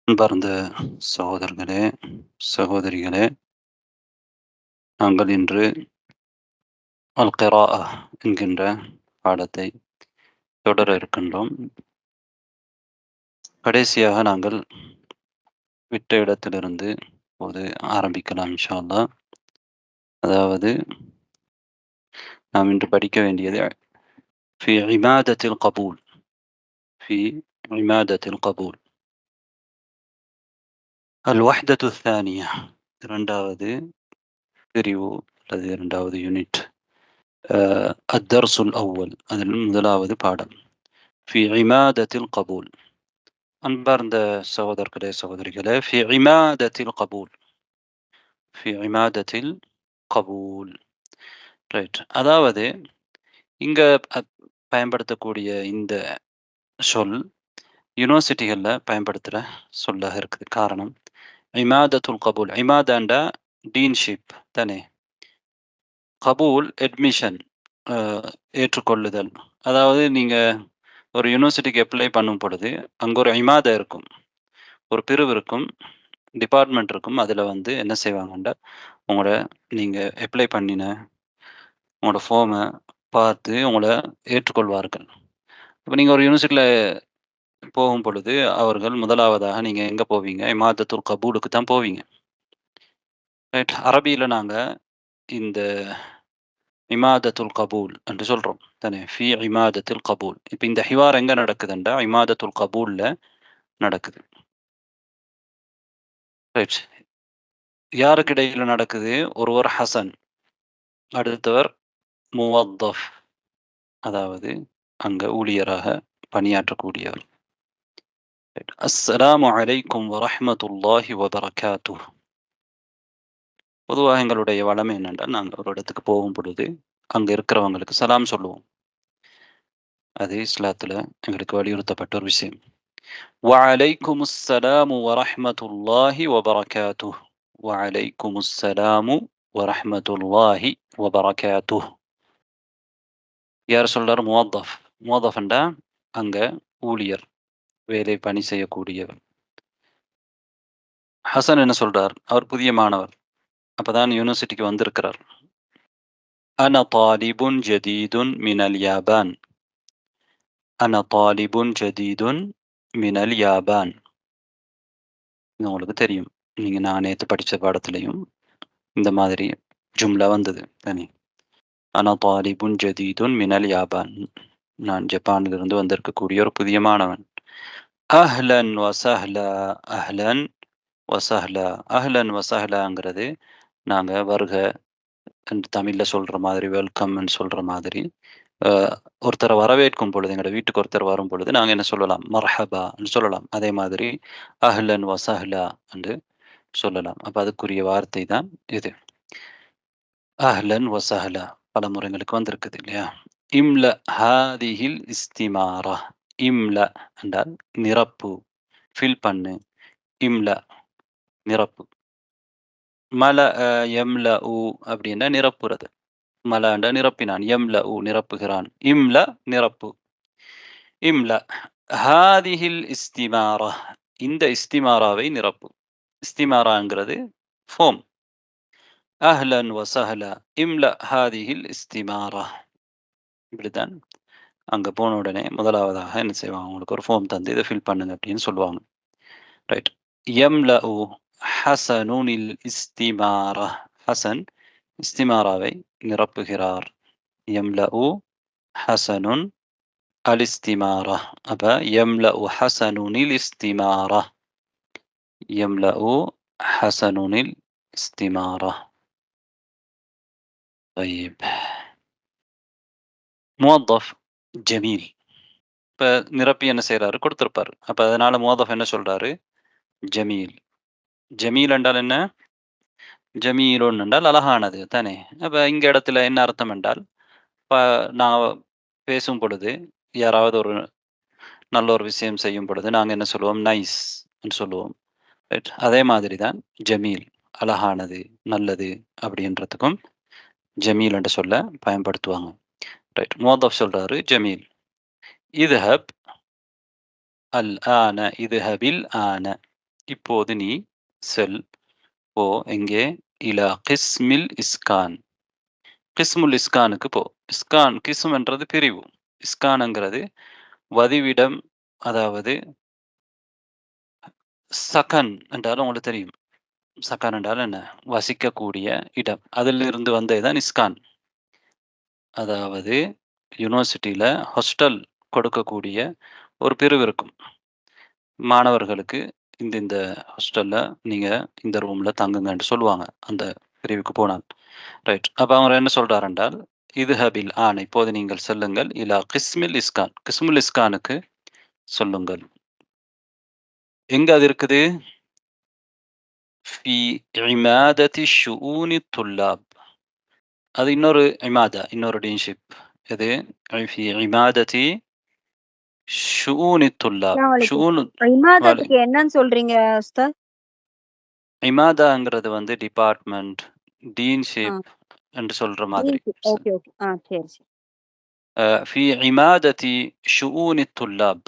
அன்பார்ந்த சகோதரர்களே, சகோதரிகளே, நாங்கள் இன்று அல்-கிராஅ என்கின்ற பாடத்தை தொடர இருக்கின்றோம். கடைசியாக நாங்கள் விட்ட இடத்திலிருந்து இப்போது ஆரம்பிக்கலாம் இன்ஷா அல்லாஹ். அதாவது நாம் இன்று படிக்க வேண்டியது ஃபி இமாதத்தில் கபூல் ஃபி இமாதத்தில் கபூல் அல்-வஹ்தத்து த்தானிய 2வது பிரிவு அல்லது 2வது யூனிட். அத்-தர்ஸுல் அவ்வல் அதில் முதலாவது பாடம். ஃபி இமாதத்தில் கபூல். அன்பார்ந்த சகோதரர்களே, சகோதரிகளே, ஃபி இமாதத்தில் கபூல் ஃபி இமாதத்தில் கபூல். ரைட். அதாவது இங்க பயன்படுத்தக்கூடிய இந்த சொல் யூனிவர்சிட்டிகள்ல பயன்படுத்துகிற சொல்லாக இருக்குது. காரணம் இமாதத்துல் கபூல். இமாதாண்டா டீன்ஷிப் தானே. கபூல் அட்மிஷன், ஏற்றுக்கொள்ளுதல். அதாவது நீங்க ஒரு யூனிவர்சிட்டிக்கு அப்ளை பண்ணும் பொழுது அங்கே ஒரு இமாதா இருக்கும், ஒரு பிரிவு இருக்கும், டிபார்ட்மெண்ட் இருக்கும். அதில் வந்து என்ன செய்வாங்கண்டா உங்களோட நீங்கள் அப்ளை பண்ணின உங்களோட ஃபார்மை பார்த்து உங்களை ஏற்றுக்கொள்வார்கள். இப்போ நீங்கள் ஒரு யூனிவர்சிட்டியில் போகும் பொழுது அவர்கள் முதலாவதாக நீங்கள் எங்கே போவீங்க? இமாதத்துல் கபூலுக்கு தான் போவீங்க. ரைட். அரபியில் நாங்கள் இந்த இமாதத்துல் கபூல் என்று சொல்கிறோம் தானே. ஃபி இமாதத்துல் கபூல். இப்போ இந்த ஹிவார் எங்கே நடக்குதுண்டா இமாதத்துல் கபூலில் நடக்குது. ரைட். யாருக்கு இடையில் நடக்குது? ஒருவர் ஹசன், அடுத்தவர் முவத்தஃப், அதாவது அங்கே ஊழியராக பணியாற்றக்கூடியவர். அஸ்ஸலாமு அலைக்கும் வரஹ்மத்துல்லாஹி வபரகாத்துஹ். பொதுவாக எங்களுடைய வளமை என்னென்றால் நாங்கள் ஒரு இடத்துக்கு போகும் பொழுது அங்கே இருக்கிறவங்களுக்கு சலாம் சொல்லுவோம். அது இஸ்லாத்தில் எங்களுக்கு வலியுறுத்தப்பட்ட ஒரு விஷயம். வஅலைக்கும் அஸ்ஸலாமு வரஹ்மத்துல்லாஹி வபரகாத்துஹ். வஅலைக்கும் அஸ்ஸலாமு வரஹ்மத்துல்லாஹி வபரகாத்துஹ். யார் சொல்றார்? முவத்தஃப். முவத்தஃப்ண்டா அங்கே ஊழியர், வேலை பணி செய்யக்கூடியவர். ஹசன் என்ன சொல்றார்? அவர் புதிய மாணவர், அப்பதான் யூனிவர்சிட்டிக்கு வந்திருக்கிறார். அன தாலிபுன் ஜதீதுன் மினல் யாபான். அன தாலிபுன் ஜதீதுன் மினல் யாபான். இது உங்களுக்கு தெரியும். நான் நேற்று படித்த பாடத்திலையும் இந்த மாதிரி ஜும்லா வந்தது தானே. அன தாலிபுன் ஜதீதுன் மினல் யாபான். நான் ஜப்பானிலிருந்து வந்திருக்கக்கூடிய ஒரு புதிய மாணவன். அஹ்லன் வசஹ்லா. அஹ்லன் வசஹ்லா. அஹ்லன் வசஹ்லாங்கிறது நாங்கள் வருக என்று தமிழில் சொல்கிற மாதிரி, வெல்கம்னு சொல்கிற மாதிரி. ஒருத்தரை வரவேற்கும் பொழுது, எங்களோட வீட்டுக்கு ஒருத்தர் வரும் பொழுது நாங்கள் என்ன சொல்லலாம்? மர்ஹபான்னு சொல்லலாம். அதே மாதிரி அஹ்லன் வசஹ்லா என்று சொல்லலாம். அப்போ அதுக்குரிய வார்த்தை தான் இது. அஹ்லன் வசஹ்லா பல முறைகளுக்கு வந்திருக்குது இல்லையா. இம்ல ஹாதிஹில் இஸ்திமாரா. இம்ல என்றால் நிரப்பு, ஃபில் பண்ணு. இம்ல நிரப்பு. மல எம்ல உ அப்படின்னா நிரப்புறது. மலாண்ட நிரப்பினான். எம்ல உ நிரப்புகிறான். இம்ல நிரப்பு. இம்ல ஹாதிஹில் இஸ்திமாரா. இந்த இஸ்திமாராவை நிரப்பு. இஸ்திமாராங்கிறது ஃபோம். அஹ்லன் வசஹ்லா இம்ல ஹாதிஹில் இஸ்திமாரா. இப்படித்தான் அங்கே போன உடனே முதலாவதாக என்ன செய்வாங்க? உங்களுக்கு ஒரு ஃபார்ம் தந்து இதை ஃபில் பண்ணுங்க அப்படின்னு சொல்லுவாங்க. ரைட். எம்ல உ ஹசனுனில் இஸ்திமாரா. ஹசன் இஸ்திமாராவை நிரப்புகிறார். எம்ல உ ஹசனுன் الاستمارة. أبا يملأ حسن الاستمارة. يملأ حسن الاستمارة. طيب. موظف ஜமீல். இப்போ நிரப்பி என்ன செய்கிறாரு? கொடுத்துருப்பார். அப்போ அதனால் முவத்தஃப் என்ன சொல்கிறாரு? ஜமீல். ஜமீல் என்றால் என்ன? ஜமீலுன் என்றால் அழகானது தானே. அப்போ இங்கே இடத்துல என்ன அர்த்தம் என்றால், இப்போ நான் பேசும் பொழுது யாராவது ஒரு நல்ல ஒரு விஷயம் செய்யும் பொழுது நாங்கள் என்ன சொல்லுவோம்? நைஸ் என்று சொல்லுவோம். ரைட். அதே மாதிரி தான் ஜமீல், அழகானது, நல்லது அப்படின்றதுக்கும் ஜமீல் என்று சொல்ல பயன்படுத்துவாங்க. ரைட். முவத்தஃப் சொல்றாரு ஜமீல். இதுஹப் அல் ஆன. இதுஹபில் ஆன. இப்போது நீ செல், போ எங்கே? இலா கிஸ்மில் இஸ்கான். கிஸ்முல் இஸ்கானுக்கு போ. இஸ்கான் கிஸ்ம் என்றது பிரிவு. இஸ்கான்ங்கிறது வதிவிடம், அதாவது சகன் என்றாலும் உங்களுக்கு தெரியும். சகன் என்றால் என்ன? வசிக்கக்கூடிய இடம். அதிலிருந்து வந்ததுதான் இஸ்கான். அதாவது யுனிவர்சிட்டியில ஹாஸ்டல் கொடுக்கக்கூடிய ஒரு பிரிவு இருக்கும். மாணவர்களுக்கு இந்த ஹாஸ்டல்ல நீங்க இந்த ரூம்ல தங்குங்கன்னு சொல்லுவாங்க. அந்த பிரிவுக்கு போனால். ரைட். அப்ப அவர் என்ன சொல்றார் என்றால், "இத்ஹபில் ஆன் இப்போது நீங்கள் செல்லுங்கள் இலா கிஸ்மில் இஸ்கான்." கிஸ்முல் இஸ்கானுக்கு சொல்லுங்கள். எங்க அது இருக்குது? ஃபி இமாதத்தி ஷுஊனி துல்லாப். அது இன்னொரு இமாதா, இன்னொரு டீன்ஷிப். எது? ஃபி இமாதத்தி ஷுஊனி துல்லாப். அஸ்ஸலாமு அலைக்கும். ஷுஊன் வலை இமாதத்துக்கு என்னன்னு சொல்றீங்க உஸ்தாத்? இமாதாங்கிறது வந்து டிபார்ட்மெண்ட், ஆ, டீன்ஷிப் என்று சொல்ற மாதிரி. Okay, okay. சரி, சரி. ஃபி இமாதத்தி ஷுஊனி துல்லாப்.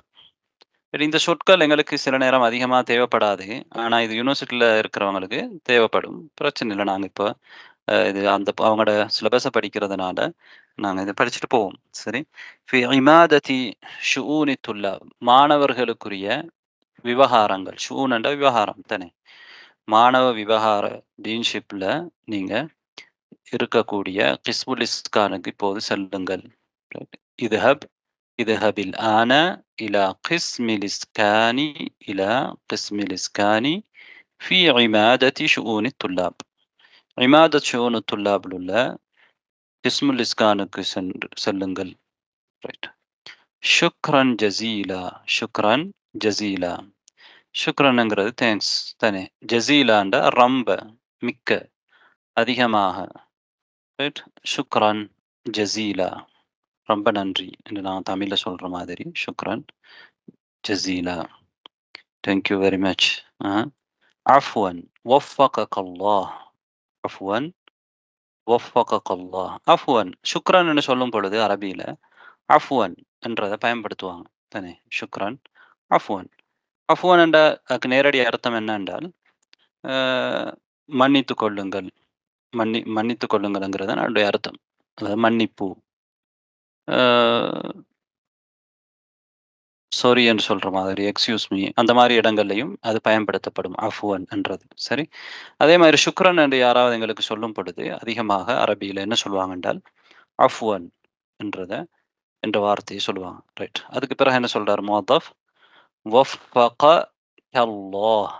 இந்த சொற்கள் எங்களுக்கு சில நேரம் அதிகமா தேவைப்படாது. ஆனா, இது யுனிவர்சிட்டில இருக்கிறவங்களுக்கு தேவைப்படும். பிரச்சனை இல்ல. நாங்க இப்ப இது அந்த அவங்களோட சிலபஸ படிக்கிறதுனால, நாங்க இத படிச்சுட்டு போவோம். சரி. ஃபி இமாதத்தி ஷுஊனி துல்லாப். மாணவர்களுக்குரிய விவகாரங்கள். ஷுஊன் என்றா விவகாரம் தானே. மாணவ விவகார டீன்ஷிப்ல நீங்க இருக்கக்கூடிய கிஸ்முல் இஸ்கானுக்கு இப்போது செல்லுங்கள். ரைட். இதுஹப் இதுஹபில் ஆன இலா கிஸ்மில் இஸ்கானி இலா கிஸ்மில் இஸ்கானி ஃபி இமாதத்தி ஷுஊனி துல்லாப். இமாதத் ஷுஊனு துல்லாப்ல உள்ள கிஸ்முல் இஸ்கானுக்கு செல்லுங்கள். ரைட். ஷுக்ரன் ஜஸீலா. ஷுக்ரன் ஜஸீலா. ஷுக்ரன்ங்கிறது தேங்க்ஸ் தானே. ஜஸீலாண்டா ரொம்ப, மிக்க, அதிகமாக. ரைட். ஷுக்ரன் ஜஸீலா. ரொம்ப நன்றி என்று நான் தமிழ்ல சொல்ற மாதிரி. ஷுக்ரன் Jaseela. Thank you very much. அஃப்வன் வஃபகக அல்லாஹ். அஃப்வன் வஃபகக அல்லாஹ். அஃப்வன் ஷுக்ரன் என்று சொல்லும் பொழுது அரபியில அஃப்வன் என்றதை பயன்படுத்துவாங்க தானே. ஷுக்ரன், அஃப்வன். அஃப்வன் என்ற அதுக்கு நேரடி அர்த்தம் என்ன என்றால், மன்னித்துக் கொள்ளுங்கள். மன்னித்துக் கொள்ளுங்கள்ங்கிறது தான் அதனுடைய அர்த்தம். அதாவது மன்னிப்பு. சாரி என்று சொல்ற மாதிரி, எக்ஸ்கியூஸ் மீ அந்த மாரி இடங்கள்லயும் அது பயன்படுத்தப்படும் அஃப்வன் என்றது. சரி. அதே மாதிரி ஷுக்ரன் என்று யாராவது எங்களுக்கு சொல்லும் பொழுது, அதிகமாக அரபியில என்ன சொல்லுவாங்க என்றால், அஃப்வன் என்ற வார்த்தையை சொல்லுவாங்க. ரைட். அதுக்கு பிறகு என்ன சொல்றாரு முஅத்தஃப்? வஃபக அல்லாஹ்.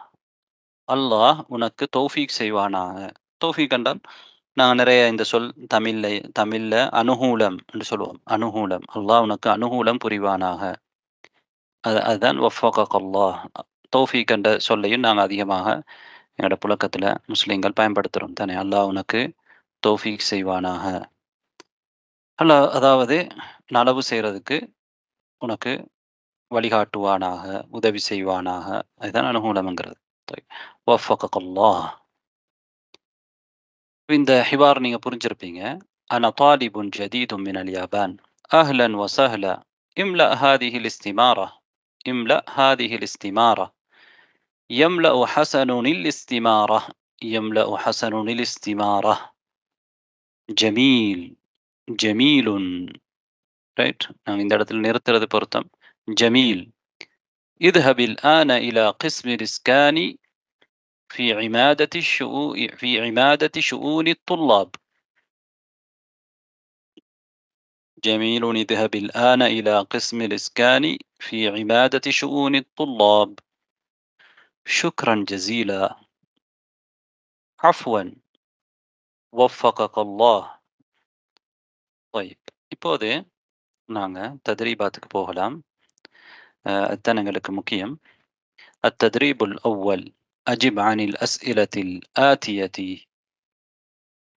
அல்லாஹ் உனக்கு தௌஃபீக் செய்வானாக. தௌஃபீக் என்றால், நாங்க நிறைய இந்த சொல் தமிழ்ல அனுகூலம் என்று சொல்லுவோம். அனுகூலம். அல்லாஹ் உனக்கு அனுகூலம் புரிவானாக. அதுதான் வஃபகக அல்லாஹ். தௌஃபீக் என்ற சொல்லையும் நாங்க அதிகமாக எங்களோட புழக்கத்துல முஸ்லிம்கள் பயன்படுத்துறோம் தானே. அல்லாஹ் உனக்கு தௌஃபீக் செய்வானாக. அல்லாஹ் அதாவது நலவு செய்றதுக்கு உனக்கு வழிகாட்டுவானாக, உதவி செய்வானாக. அதுதான் அனுகூலம்ங்கிறது. வஃபகக அல்லாஹ். இந்த ஹிவார் நீங்க புரிஞ்சிருப்பீங்க. அன தாலிபுன் ஜதீதுன் மினல் யாபான். அஹ்லன் வ சஹ்லா. இம்லா ஹாதிஹி الاستمارة. இம்லா ஹாதிஹி الاستمارة. يملأ حسن الاستمارة. يملأ حسن الاستمارة. ஜமீல், ஜமீலுன். ரைட். நாங்க இந்த இடத்துல நிறுத்துறது பொருத்தம். ஜமீல். اذهب الآن إلى قسم الإسكان في عمادة شؤون الطلاب. جميل. اذهب الآن إلى قسم الإسكان في عمادة شؤون الطلاب. شكرا جزيلا. عفوا وفقك الله. طيب. இப்போது நாங்க தத்ரீபாத்துக்கு போகலாம். அதுதான் எங்களுக்கு முக்கியம். التدريب الأول. أجب عن الأسئلة الآتية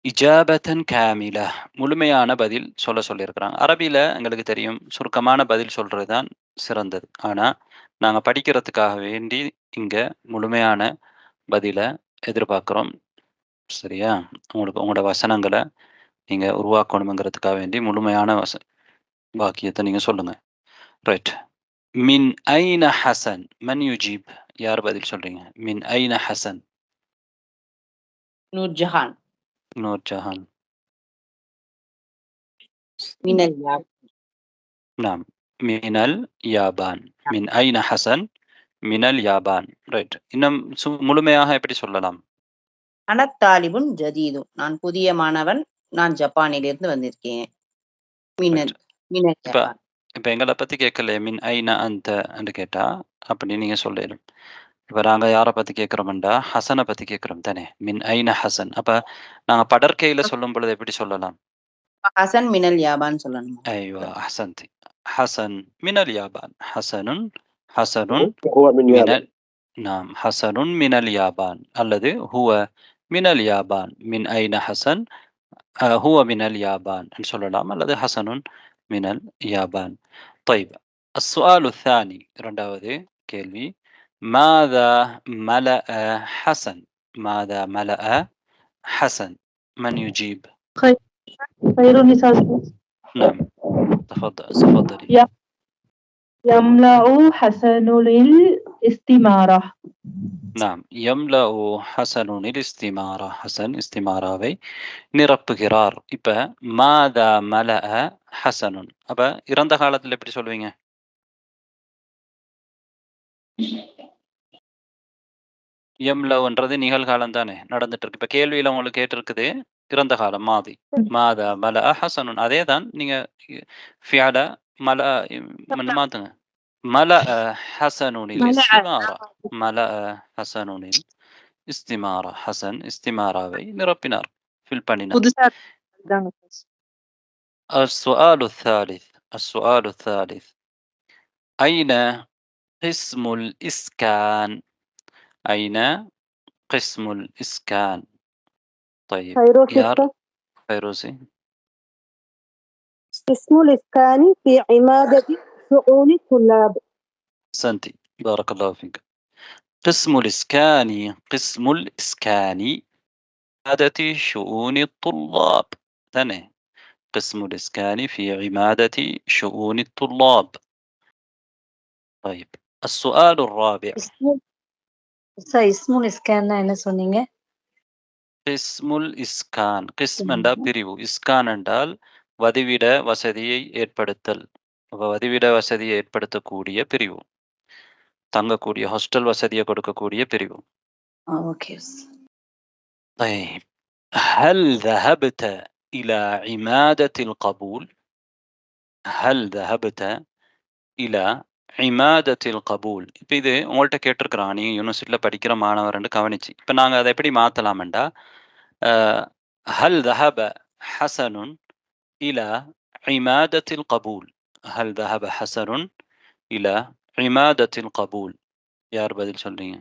இஜாபத்தன் காமிலா. முழுமையான பதில் சொல்லியிருக்கிறாங்க. அரபியில எங்களுக்கு தெரியும், சுருக்கமான பதில் சொல்றது தான் சிறந்தது. ஆனா நாங்க படிக்கிறதுக்காக வேண்டி இங்க முழுமையான பதில எதிர்பார்க்கிறோம். சரியா? உங்களோட வசனங்களை நீங்க உருவாக்கணுங்கிறதுக்காக வேண்டி முழுமையான வாக்கியத்தை நீங்க சொல்லுங்க. ரைட். மின் ஐன ஹசன். மன் யுஜீப். யார் பதில் சொல்றீங்க? மின் ஐன ஹசன்? நூர்ஜஹான். நூர்ஜஹான். மினல் யாப். நாம் மினல் யாபான். மின் ஐன ஹசன்? மினல் யாபான். ரைட். இன்னும் முழுமையாக எப்படி சொல்லலாம்? அனத்தாலிபுன் ஜதீதுன். நான் புதிய மாணவன். நான் ஜப்பானிலிருந்து வந்திருக்கேன். மினல் மினல் இப்ப யாபான். இப்ப எங்களை பத்தி கேட்கல. மின் ஐன அந்த என்று கேட்டா அப்படி நீங்க சொல்லணும். இப்ப நாங்க யாரை பத்தி கேட்கிறோம்டா ஹசனை பத்தி கேட்கிறோம் தானே. மின் ஐன ஹசன். அப்ப நாங்க படற்கையில சொல்லும் பொழுது எப்படி சொல்லலாம்? ஹசன் மினல் யாபான் சொல்லணும். ஐவா அஹ்சன்தி. ஹசன் மினல் யாபான். ஹசனுன் ஹசனுன் هو من மினல் يابان. நாம் ஹசனுன் மினல் யாபான் அல்லது ஹுவ மினல் யாபான். மின் ஐன ஹசன் هو من اليابان إن شاء الله அல்லது حسن من اليابان. طيب السؤال الثاني رنداودي கேள்வி ماذا ملأ حسن؟ ماذا ملأ حسن؟ من يجيب؟ خير النساء. نعم تفضلي. يملأ حسن الاستمارة. نعم يملأ حسن الاستمارة. حسن استماراவை நிரப்புகிறார். இப்ப மாதா மலஅ ஹசனுன். அப்ப இறந்த காலத்துல எப்படி சொல்லுவீங்க? எம்லவுன்றது நிகழ்காலம் தானே நடந்துட்டு இருக்கு. இப்ப கேள்வியில உங்களுக்கு கேட்டிருக்குது இறந்த காலம் மாதி. மாதா மலஅ ஹசனுன். அதே தான் நீங்க ஃபிஅல மலஅ மாத்துங்க. மலஅ ஹசனுனில் இஸ்திமாரா. மலஅ ஹசனுனில் இஸ்திமாரா. ஹசன் இஸ்திமாராவை நிரப்பினார். ஃபில் பண்ணினார். புதுசா தாங்க السؤال الثالث. السؤال الثالث أين قسم الإسكان؟ أين قسم الإسكان؟ طيب يار فيروزي. اسم الإسكان في عمادة شؤون الطلاب. سنتي بارك الله فيك. قسم الإسكان. قسم الإسكان عمادة شؤون الطلاب. ثاني قسم الإسكان في عمادة شؤون الطلاب. طيب السؤال الرابع. இஸ்முல் இஸ்கான்னா என்ன சொன்னீங்க? கிஸ்முல் இஸ்கான். கிஸ்ம் என்றால் பிரிவு. இஸ்கான் என்றால் வதிவிட வசதியை ஏற்படுத்தல். வதிவிட வசதியை ஏற்படுத்தக்கூடிய பிரிவு. தங்கக்கூடிய ஹாஸ்டல் வசதியை கொடுக்கக்கூடிய பிரிவு. ஓகே. طيب هل ذهبت إلى عمادة القبول؟ هل ذهبت إلى عمادة القبول؟ இப்போ இது உங்கள்கிட்ட கேட்டிருக்கிறான். நீங்க யூனிவர்சிட்டியில் படிக்கிற மாணவர்னு கவனிச்சு. இப்போ நாங்கள் அதை எப்படி மாற்றலாம்டா هل ذهب حسن إلى عمادة القبول؟ هل ذهب حسن إلى عمادة القبول؟ யார் பதில் சொல்றீங்க?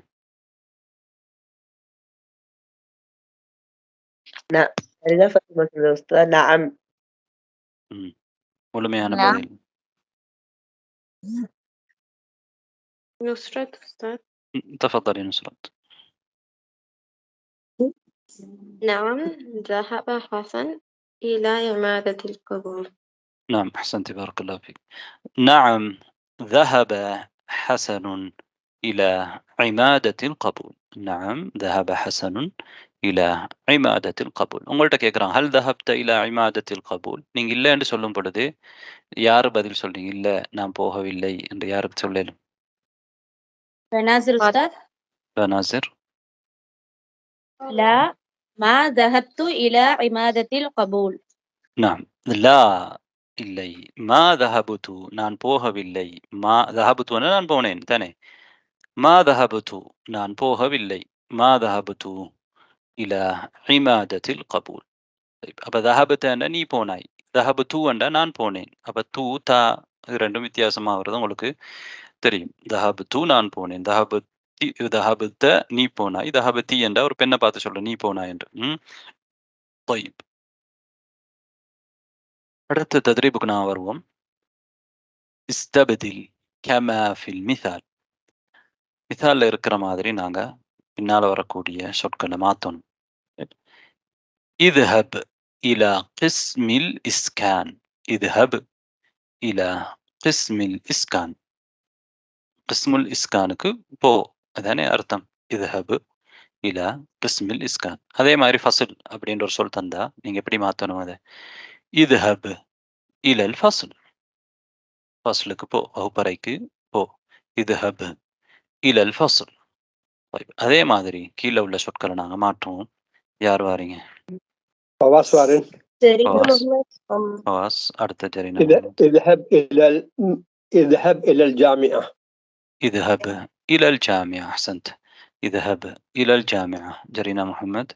نعم. முழுமையான பதில். نصرت أستاذ. تفضلي نصرت. نعم ذهب حسن إلى عمادة القبور. نعم أحسنت بارك الله فيك. نعم ذهب حسن إلى عمادة القبول. نعم ذهب حسن إلى عمادة القبول. உங்கள்கிட்ட கேட்குறான் ஹல் ذهبت إلى عمادة القبول. நீங்க இல்லை என்று சொல்லும் பொழுது யார் பதில் சொல்றீங்க? இல்லை நான் போகவில்லை என்று யாருக்கு சொல்லலும்? பெனாசிர் உஸ்தாத். பெனாசிர். லா மா ذهبت إلى عمادة القبول. نعم لا இல்லை. மா ذهبت நான் போகவில்லை. மா ذهبت நான் போனேன் தானே. மா ذهبت நான் போகவில்லை. மா ذهبت إلى عمادة القبول. அப்ப ذهبت நீ போனாய். ذهبت நான் போனேன். அப்ப தூ தா ரெண்டும் வித்தியாசமா வருது உங்களுக்கு தெரியும். ذهبت நான் போனேன். ذهبت நீ போனாய். ذهبتي என்ற ஒரு பெண்ணை பார்த்து சொல்ற நீ போனாய் என்று. طيب அடுத்த தத்ரீபுக்கு நான் வருவோம். استبدل كما في المثال. மிசால்ல இருக்கிற மாதிரி நாங்க பின்னால வரக்கூடிய சொற்களை மாத்தணும். اذهب إلى قسم الإسكان. اذهب إلى قسم الإسكان. قسم الإسكانக்கு போ அதானே அர்த்தம். இதுஹபு இலா கிஸ்மில் இஸ்கான். அதே மாதிரி ஃபஸ்ல் அப்படின்ற ஒரு சொல் தந்தா நீங்க எப்படி மாற்றணும் அதை? இதுஹபு இலல் ஃபஸ்ல். ஃபஸ்லுக்கு போ, வகுப்பறைக்கு போ. இதுஹபு இலல் ஃபஸ்ல். அதே மாதிரி கீழே உள்ள சொற்களை நாங்க மாற்றுவோம். யார் வாரீங்க? فواز وارن. فواز அடுத்த ஜரீனா. اذهب إلى الجامعة. اذهب إلى الجامعة. أحسنت. اذهب إلى الجامعة. جرينا محمد.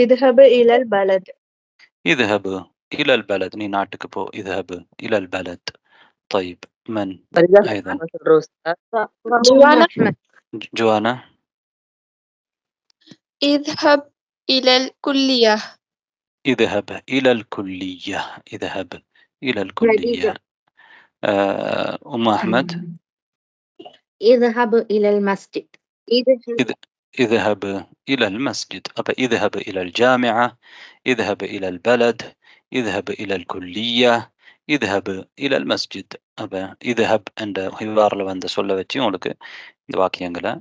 اذهب إلى البلد. اذهب إلى البلد. நீ நாட்டுக்கு போ. اذهب إلى البلد. طيب من أيضا؟ جوانا. اذهب إلى الكلية. اذهب إلى الكلية. اذهب إلى الكلية. أم أحمد. اذهب إلى المسجد. اذهب إلى المسجد. اذهب إلى الجامعة. اذهب إلى البلد. اذهب إلى الكلية. اذهب إلى المسجد. اذهب என்ற ஹிவாரில் வந்து சொல்ல வச்சு உங்களுக்கு இந்த வாக்கியங்களை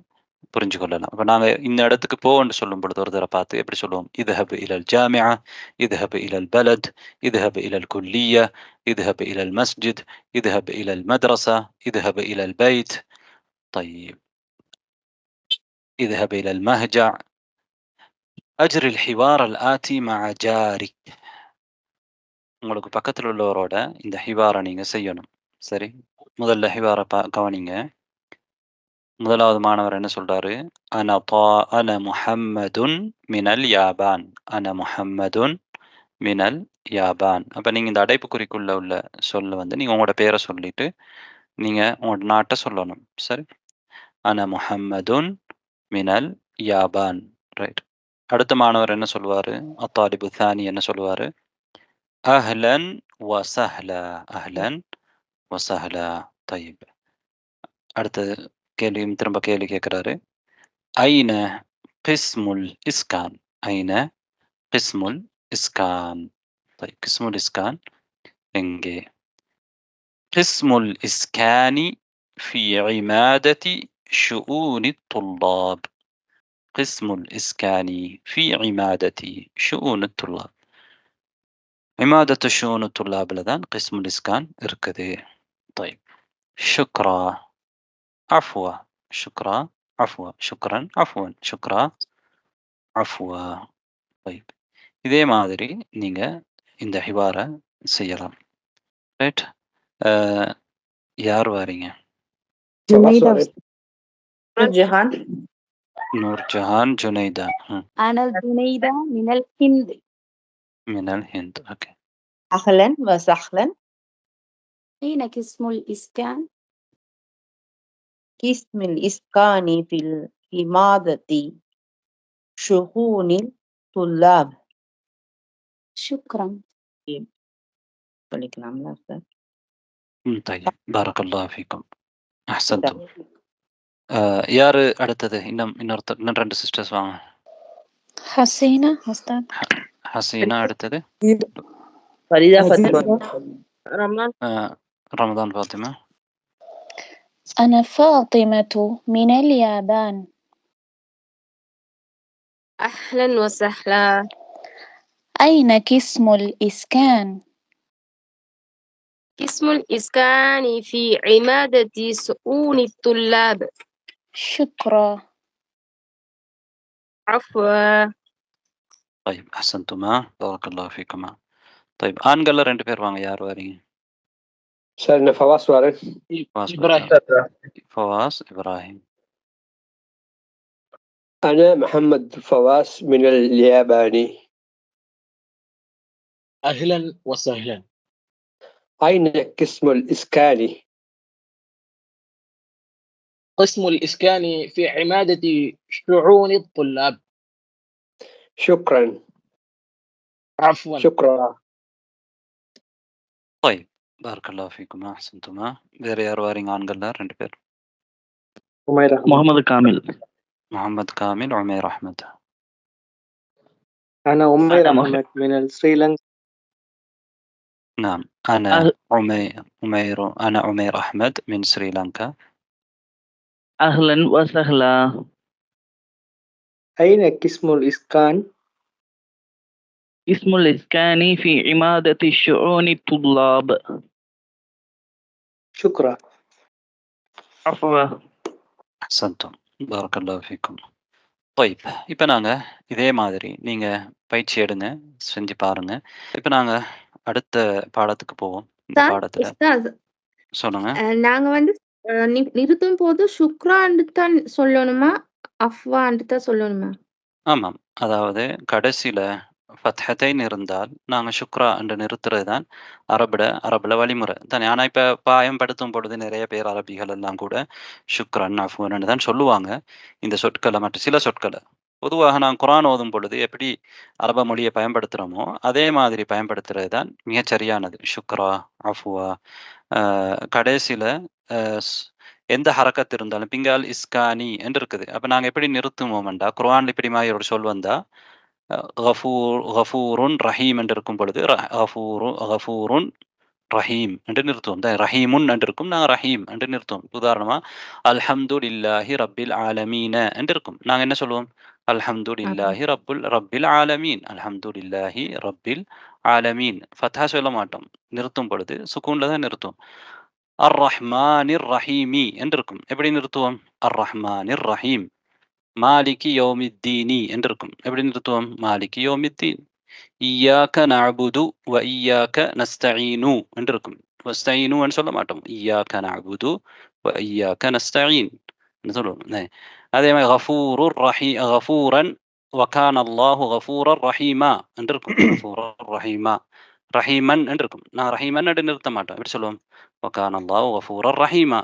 புரிஞ்சு கொள்ளலாம். அப்போ நாங்கள் இந்த இடத்துக்கு போன்னு சொல்லும் பொழுது ஒரு தடவை பார்த்து எப்படி சொல்லுவோம்? اذهب إلى الجامعة. اذهب إلى البلد. اذهب إلى الكلية. اذهب إلى المسجد. اذهب إلى المدرسة. اذهب إلى البيت. طيب اذهب إلى المهجع. أجري الحوار الآتي مع جارك. உங்களுக்கு பக்கத்தில் உள்ளவரோட இந்த ஹிவாரை நீங்க செய்யணும். சரி, முதல்ல ஹிவாரை கவனிங்க. முதலாவது மாணவர் என்ன சொல்றாரு? அன முஹம்மதுன் மினல் யாபான். அன முஹம்மதுன் மினல் யாபான். அப்ப நீங்க இந்த அடைப்புக்குறிக்குள்ள உள்ள சொல்ல வந்து நீங்க உங்களோட பேரை சொல்லிட்டு நீங்க உங்களோட நாட்டை சொல்லணும். சரி, அன முஹம்மதுன் மினல் யாபான். ரைட். அடுத்த மாணவர் என்ன சொல்லுவாரு? அத்தாலிபு தானி என்ன சொல்லுவாரு? அஹ்லன் வசஹ்லா. அஹ்லன் வசஹ்லா. طيب அடுத்த கேள்வி திரும்ப கேள்வி கேட்கிறாரு. ஐன கிஸ்முல் இஸ்கான். ஐன கிஸ்முல் இஸ்கான். طيب கிஸ்முல் இஸ்கான் எங்கே? கிஸ்முல் இஸ்கானி في عمادة شؤون الطلاب. قسم الإسكان في عمادة شؤون الطلاب. عمادة شؤون الطلاب لذان قسم الإسكان இருக்குது. طيب شكرا عفوا. شكرا عفوا. شكرا عفوا. شكرا عفوا. طيب இதே மாதிரி நீங்க இந்த ஹிவாரை செய்யலாம். ரைட். யார் வாரீங்க? ஜஹான். نور جهان. جنيدة. أنا الجنيدة من الهند. من الهند. أوكي. أهلا وسهلا. أين قسم الإسكان؟ قسم الإسكان في عمادة شؤون الطلاب. شكرا. சொல்லிக்கலாம்ல சார்? طيب بارك الله فيكم. أحسنتم. யாரு அடுத்தது? இன்னும் ரெண்டு சிஸ்டர்ஸ் வாங்க. حسينة أستاذ. ஹசீனா அடுத்தது. ஃபரிதா ஃபாத்திமா. رمضان فاطمة. أنا فاطمة من اليابان. أهلا وسهلا. أين قسم الإسكان؟ اسم الإسكان في عمادة شؤون الطلاب. شكرا. عفوا. طيب أحسنتما بارك الله فيكما. طيب ஆண்கள்ல ரெண்டு பேர் வாங்க. யார் வாரீங்க? سألنا فواز وارن. فواز إبراهيم. أنا محمد فواز من اليابان. أهلا وسهلا. أين قسم الإسكان؟ قسم الإسكان في عمادة شؤون الطلاب. شكرا. عفوا. شكرا. طيب بارك الله فيكما. أحسنتما. வேற யார் வாரீங்க ஆண்கள்ல ரெண்டு பேர்? محمد كامل. محمد كامل. عمير أحمد. أنا عمير أحمد من سريلانكا. نعم أنا عمير. أنا عمير أحمد من سريلانكا. أهلا وسهلا. أين قسم الإسكان؟ اسم الإسكان في عمادة شؤون الطلاب. شكرا. عفوا. அஹ்சன்தும். பாரக்கல்லாஹு ஃபீக்கும். طيب இப்போ நாங்கள் இதே மாதிரி நீங்கள் பயிற்சி எடுங்க, செஞ்சு பாருங்க. இப்போ நாங்கள் அடுத்த பாடத்துக்கு போவோம். இந்த உஸ்தாத், பாடத்தில் உஸ்தாத், சொல்லுங்க. நாங்க வந்து நிறுத்தும் போது சுக்ரான்னு தான் சொல்லணுமா, அஃப்வான்னு தான் சொல்லணுமா? ஆமாம், அதாவது கடைசியில் ஃபத்ஹத்தைன் இருந்தால் நாங்கள் ஷுக்ரா என்று நிறுத்துறது தான் அரபில் வழிமுறை தானே. ஆனால் இப்போ பயன்படுத்தும் பொழுது நிறைய பேர் அரபிகள் எல்லாம் கூட ஷுக்ரன் அஃப்வன்னு தான் சொல்லுவாங்க இந்த சொற்களை. மற்ற சில சொற்களை பொதுவாக நான் குர்ஆன் ஓதும் பொழுது எப்படி அரப மொழியை பயன்படுத்துகிறோமோ அதே மாதிரி பயன்படுத்துறது தான் மிகச்சரியானது. ஷுக்ரா, அஃப்வா, கடைசியில் எந்த ஹரக்கத் இருந்தாலும் பிங்கால் இஸ்கானி என்று இருக்குது. அப்போ நாங்கள் எப்படி நிறுத்துவோம்டா, குர்ஆன்ல இப்படி மாதிரி ஒரு சொல் வந்தால் கஃபூருன் ரஹீம் என்று இருக்கும் பொழுது கஃபூருன் ரஹீம் என்று நிறுத்துவோம். ரஹீமுன் என்று இருக்கும், நாங்கள் ரஹீம் என்று நிறுத்துவோம். உதாரணமாக அல்ஹம்துலில்லாஹி ரப்பில் ஆலமீன என்று இருக்கும், நாங்கள் என்ன சொல்லுவோம்? அல்ஹம்துலில்லாஹி ரப்பில் ஆலமீன், அல்ஹம்துலில்லாஹி ரப்பில் ஆலமீன். ஃபத்ஹா சொல்ல மாட்டோம், நிறுத்தும் பொழுது சுக்கூன்ல தான் நிறுத்துவோம். அர் ரஹ்மானிர் ரஹீமி என்று இருக்கும், எப்படி நிறுத்துவோம்? அர் ரஹ்மானிர் ரஹீம். மாலிகி யௌமித்தீனி என்று இருக்கும், எப்படி நிறுத்துவோம்? மாலிகி யௌமித்தீன். இய்யாக நஅபுது வ இய்யாக நஸ்தஈனு என்று இருக்கும், வஸ்தஈனு என்று சொல்ல மாட்டோம், இய்யாக நஅபுது வ இய்யாக நஸ்தஈன் என்று சொல்லுவோம். அதே மாதிரி கஃபூரன் வகான அல்லாஹு கஃபூரர் ரஹீமா என்று இருக்கும், கஃபூரர் ரஹீமா. ரஹீமன் என்று இருக்கும், நான் ரஹீமன் என்று நிறுத்த மாட்டோம், எப்படி சொல்லுவோம்? வகான அல்லாஹு கஃபூரர் ரஹீமா.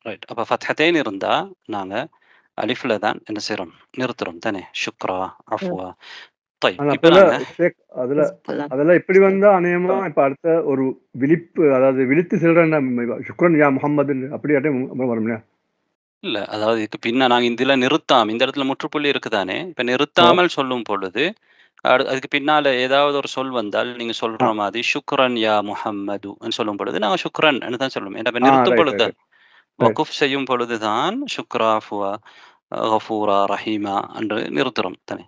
ரைட். அப்போ ஃபத்ஹத்தைன் இருந்தால் நாங்கள் அலிஃப்ல தான் என்ன செய்கிறோம்? நிறுத்துறோம் தானே. ஷுக்ரா, அஃப்வா. அதெல்லாம் இப்படி வந்தா அநேகமா இப்ப அடுத்த ஒரு விழிப்பு, அதாவது விழித்து செல்றேன் சுக்ரன் யா முஹம்மது அப்படியாட்டும் வரும். இல்ல, அதாவது இதுக்கு பின்ன நாங்க இதுல நிறுத்தாம, இந்த இடத்துல முற்றுப்புள்ளி இருக்குதானே, இப்ப நிறுத்தாமல் சொல்லும் பொழுது அதுக்கு பின்னால ஏதாவது ஒரு சொல் வந்தால் நீங்க சொல்ற மாதிரி ஷுக்ரன் யா முஹம்மது சொல்லும் பொழுது நாங்க ஷுக்ரன் தான் சொல்லுவோம். ஏன்னா நிறுத்தும் பொழுது வகுஃப் செய்யும் பொழுதுதான் ஷுக்ரா, அஃப்வா, கஃபூரா, ரஹீமா என்று நிறுத்துறோம் தானே.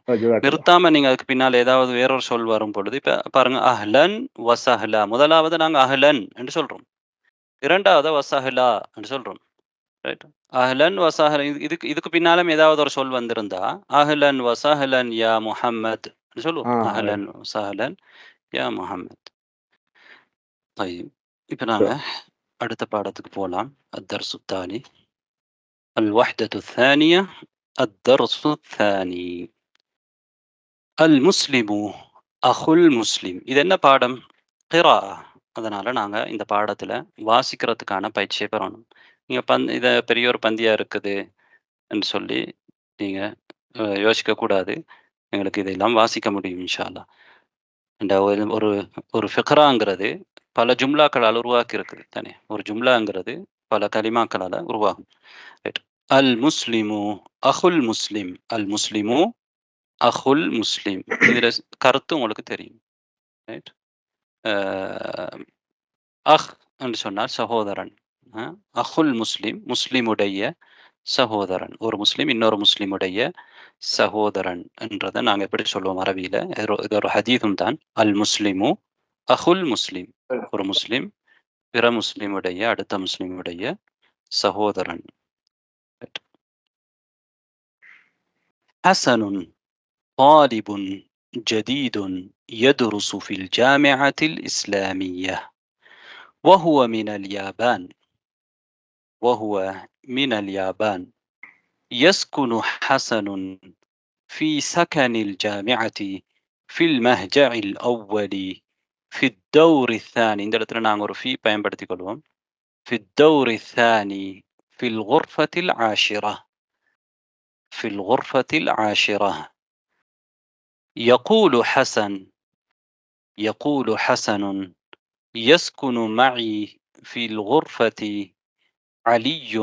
நிறுத்தாம நீங்க அதுக்கு பின்னால் ஏதாவது வேறொரு சொல் வரும் பொழுது, இப்ப பாருங்க, அஹ்லன் வசஹ்லா. முதலாவது நாங்க அஹ்லன் என்று சொல்றோம், இரண்டாவது வசஹ்லா என்று சொல்றோம். ரைட். அஹ்லன் வசஹ்லன், இதுக்கு பின்னாலும் ஏதாவது ஒரு சொல் வந்திருந்தா அஹ்லன் வசஹ்லன் யா முஹம்மத் சொல்லுவோம். அஹ்லன் வசஹ்லன் யா முஹம்மத். இப்ப நாங்க அடுத்த பாடத்துக்கு போலாம். الدرس الثاني الوحدة الثانية الدرس الثاني المسلم أخو المسلم. இது என்ன பாடம்? கிரா. அதனால நாங்க இந்த பாடத்துல வாசிக்கிறதுக்கான பயிற்சியை பெறணும். நீங்க இதை பெரிய ஒரு பந்தியா இருக்குது என்று சொல்லி நீங்க யோசிக்க கூடாது. எங்களுக்கு இதெல்லாம் வாசிக்க முடியும் இன்ஷா அல்லாஹ். இந்த ஒரு ஒரு ஃபிக்ராங்கிறது பல ஜும்லாக்களால் உருவாக்கி இருக்குது தானே. ஒரு ஜும்லாங்கிறது பல கலிமாக்களால் உருவாகும். அல் முஸ்லிமு அஹுல் முஸ்லிம், அல் முஸ்லிமு அஹுல் முஸ்லிம். இதுல கருத்து உங்களுக்கு தெரியும். ரைட். அஹ் என்று சொன்னால் சகோதரன். அஹுல் முஸ்லிம் முஸ்லிமுடைய சகோதரன். ஒரு முஸ்லிம் இன்னொரு முஸ்லிமுடைய சகோதரன் என்றதை நாங்கள் எப்படி சொல்லுவோம் அரபியில? இது ஒரு ஹதீதும் தான். அல் முஸ்லிமு அஹுல் முஸ்லிம், ஒரு முஸ்லிம் பிற முஸ்லிமுடைய அடுத்த முஸ்லிமுடைய சகோதரன். ஹசனுன் தாலிபுன் ஜதீதுன் يدرس في الجامعة الإسلامية وهو من اليابان يسكن حسن في سكن الجامعة في المهجع الأول في الدور الثاني. இந்த இடத்துல நாங்கள் ஒரு ஃபீ பயன்படுத்திக் கொள்வோம். في الدور الثاني في الغرفة العاشرة في الغرفة العاشرة. يقول حسن يسكن معي في الغرفة علي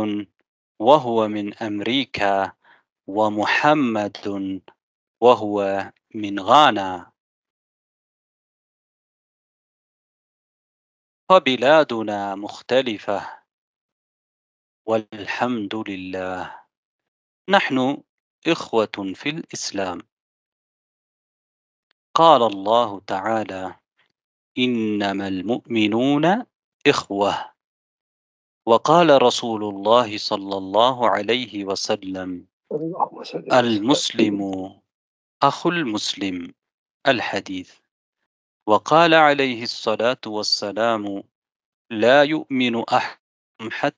وهو من أمريكا ومحمد وهو من غانا فبلادنا مختلفة والحمد لله. نحن إخوة في الإسلام. قال الله تعالى: إنما المؤمنون إخوة. وقال رسول الله صلى الله عليه وسلم: اللهم صل على المسلم أخو المسلم. الحديث. وقال عليه الصلاة والسلام: لا يؤمن أحدكم حتى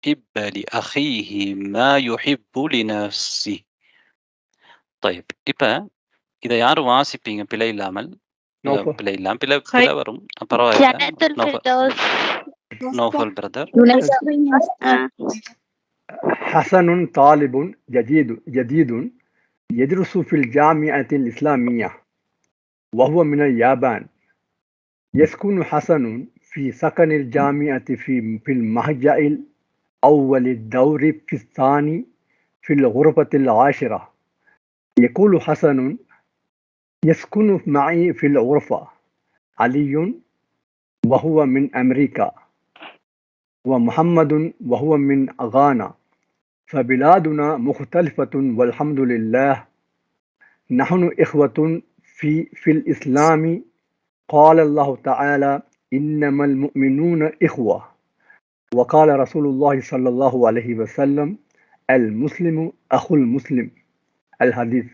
يحب لأخيه ما يحب لنفسه. طيب இப்ப இதை யாரும் வாசிப்பீங்க பிழை இல்லாமல்? நௌஃபல். பிழை இல்லாம பிழை வரும், பரவாயில்ல. ஜன்னத்துல் ஃபிர்தௌஸ். நௌஃபல் பிரதர். حسن طالب جديد يدرس في الجامعة الإسلامية وهو من اليابان. يسكن حسن في سكن الجامعة في المهجع الأول الدور في الثاني في الغرفة العاشرة. يقول حسن: يسكن معي في الغرفة علي وهو من أمريكا، ومحمد وهو من غانا، فبلادنا مختلفة والحمد لله. نحن إخوة في الإسلام. قال الله تعالى: إنما المؤمنون إخوة. وقال رسول الله صلى الله عليه وسلم: المسلم أخو المسلم. الحديث.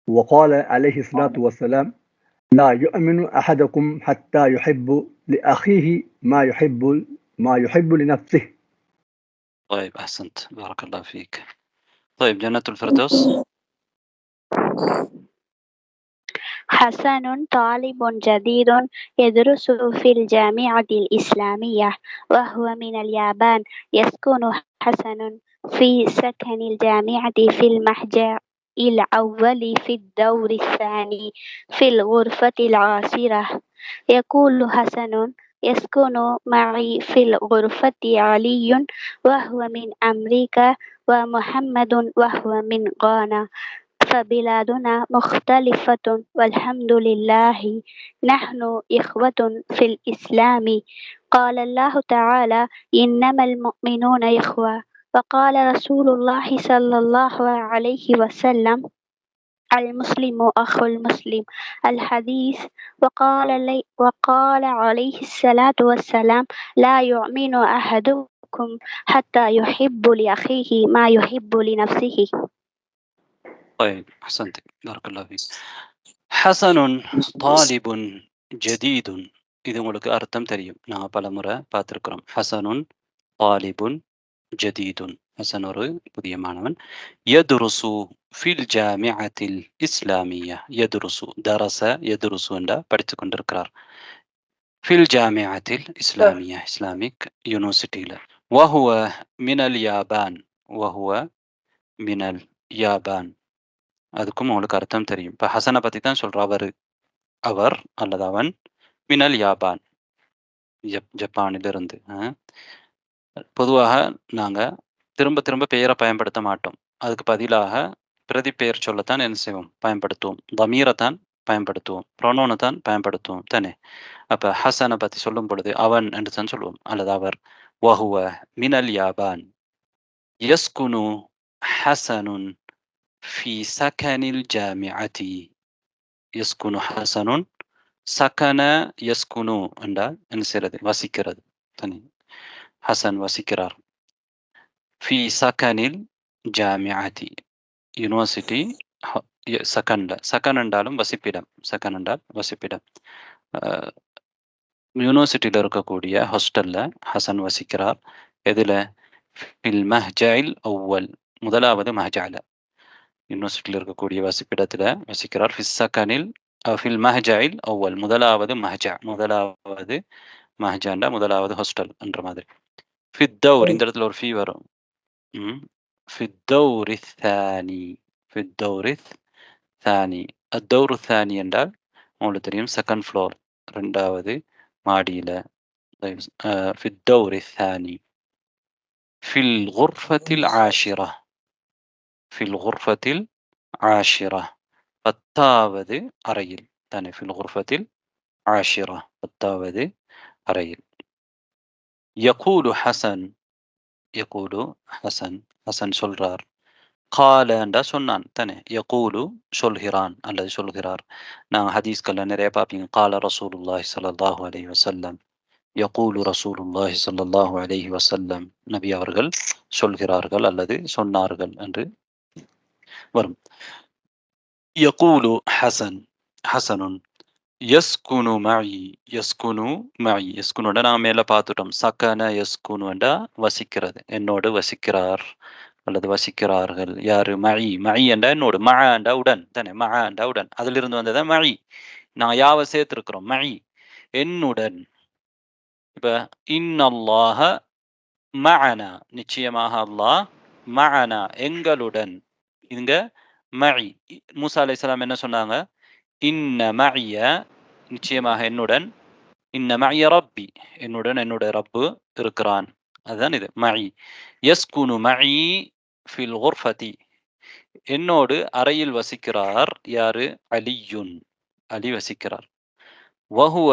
وقال عليه الصلاة والسلام: لا يؤمن أحدكم حتى يحب لأخيه ما يحب لنفسه. طيب أحسنت، بارك الله فيك. طيب جنة الفردوس. حسن طالب جديد يدرس في الجامعة الإسلامية وهو من اليابان. يسكن حسن في سكن الجامعة في المهجع الأول في الدور الثاني في الغرفة العاشرة. يقول حسن: يسكن معي في الغرفة علي وهو من أمريكا، ومحمد وهو من غانا، فبلادنا مختلفة والحمد لله. نحن إخوة في الإسلام. قال الله تعالى: إنما المؤمنون إخوة. وقال رسول الله صلى الله عليه وسلم: المسلم أخو المسلم. الحديث. وقال عليه الصلاة والسلام: لا يؤمن أحدكم حتى يحب لأخيه ما يحب لنفسه. طيب أحسنت، بارك الله فيك. حسن طالب جديد. இது உங்களுக்கு அர்த்தம் தெரியும், நாங்கள் பல முறை பார்த்துருக்கிறோம். ஹசனுன் தாலிபுன் ஜதீதுன். ஹசன் ஒரு புதிய மாணவன். யதுருசு ஃபில் ஜாமிஅத்தில் இஸ்லாமியா. யதுருசு தரச யதுருசு என்றா படித்து கொண்டிருக்கிறார். ஃபில் ஜாமிஅத்தில் இஸ்லாமியா, இஸ்லாமிக் யூனிவர்சிட்டியில். வஹுவ மினல் யாபான். வஹுவ மினல் யாபான். அதுக்கும் உங்களுக்கு அர்த்தம் தெரியும். இப்போ ஹசனை பற்றி தான் சொல்கிறார். அவர் அல்லது அவன் மினல் யாபான், ஜப்பானிலிருந்து. பொதுவாக நாங்கள் திரும்ப திரும்ப பெயரை பயன்படுத்த மாட்டோம். அதுக்கு பதிலாக பிரதி பெயர் சொல்லத்தான் என்ன செய்வோம், பயன்படுத்துவோம். தமீரை பயன்படுத்துவோம், ப்ரொனோனை தான் பயன்படுத்துவோம் தானே. அப்போ ஹசனை பற்றி சொல்லும் பொழுது அவன் என்று தான் சொல்லுவோம், அல்லது அவர். வஹுவ மினல் யாபான். யஸ்குனு ஹசனுன் في سكن الجامعة. يسكن حسن. سكن يسكن என்றால் என்ன செய்யறது, வசிக்கிறது தனி. ஹசன் வசிக்கிறார். في سكن الجامعة யூனிவர்சிட்டி சக்கன்ல. சக்கன் என்றாலும் வசிப்பிடம். சக்கன் என்றால் வசிப்பிடம். யூனிவர்சிட்டியில் இருக்கக்கூடிய ஹாஸ்டல்ல ஹசன் வசிக்கிறார். எதுல? ஃபில் மஹ்ஜஇல் அவ்வல், முதலாவது மஹ்ஜஅல. யூனிவர்சிட்டியில் இருக்கக்கூடிய வசிப்பிடத்தில் வசிக்கிறார். ஃபில் மஹ்ஜஇல் அவ்வல், முதலாவது மஹ்ஜா. முதலாவது மஹ்ஜாண்டா முதலாவது ஹாஸ்டல் என்ற மாதிரி. ஃபித்தௌர், இந்த இடத்துல ஒரு ஃபீ வரும். ஃபித்தௌரி தானி. ஃபித்தௌரி தானி. அத்தௌரு தானி என்றால் உங்களுக்கு தெரியும், செகண்ட் ஃப்ளோர், ரெண்டாவது மாடியில். ஃபித்தௌரி தானி. ஃபில் குர்ஃபத்தில் ஆஷிரா. ஃபில் குர்ஃபத்தில் ஆஷிரா, பத்தாவது அறையில் தானே. ஃபில் குர்ஃபத்தில் ஆஷிரா, பத்தாவது அறையில். யகூலு ஹசன். யகூலு ஹசன், ஹசன் சொல்றார். கால என்றா சொன்னான் தானே. யகூலு சொல்கிறான் அல்லது சொல்கிறார். நான் ஹதீஸ்கள்ல நிறைய பார்ப்பீங்க. கால ரசூலுல்லாஹி ஸல்லல்லாஹு அலைஹி வஸல்லம், யகூலு ரசூலுல்லாஹி ஸல்லல்லாஹு அலைஹி வஸல்லம், நபி அவர்கள் சொல்கிறார்கள் அல்லது சொன்னார்கள் என்று வரும். யகூலு ஹசன், ஹசனுன் யஸ்குனு மஇ, யஸ்குனு மஇ, யஸ்குனுன்னா நான் மேல பார்த்துட்டோம். சகன யஸ்குனுண்டா வசிக்கிறது, என்னோடு வசிக்கிறார் அல்லது வசிக்கிறார்கள். யாரு? மஇ, மஇ என்றா என்னோடு, மஅ என்றா உடன் தானே, மஅ என்றா உடன், அதிலிருந்து வந்ததான் மஇ. நான் யாவை சேர்த்திருக்கிறோம், மஇ என்னுடன். இப்ப இன்னல்லாஹ மஅனா, நிச்சயமாக அல்லாஹ், மஅனா எங்களுடன். இங்க மஇ, மூசா அலைஹிஸ்ஸலாம் என்ன சொன்னாங்க? இன்ன மஇய, நிச்சயமாக என்னுடன், இன்ன மஇய ரப்பி, என்னுடன் என்னுடைய ரப்பு இருக்கிறான். அதுதான் இது மஇ. யஸ்குனு மஇ ஃபில் குர்ஃபதி, என்னோடு அறையில் வசிக்கிறார். யாரு? அலியுன், அலி வசிக்கிறார். வஹுவ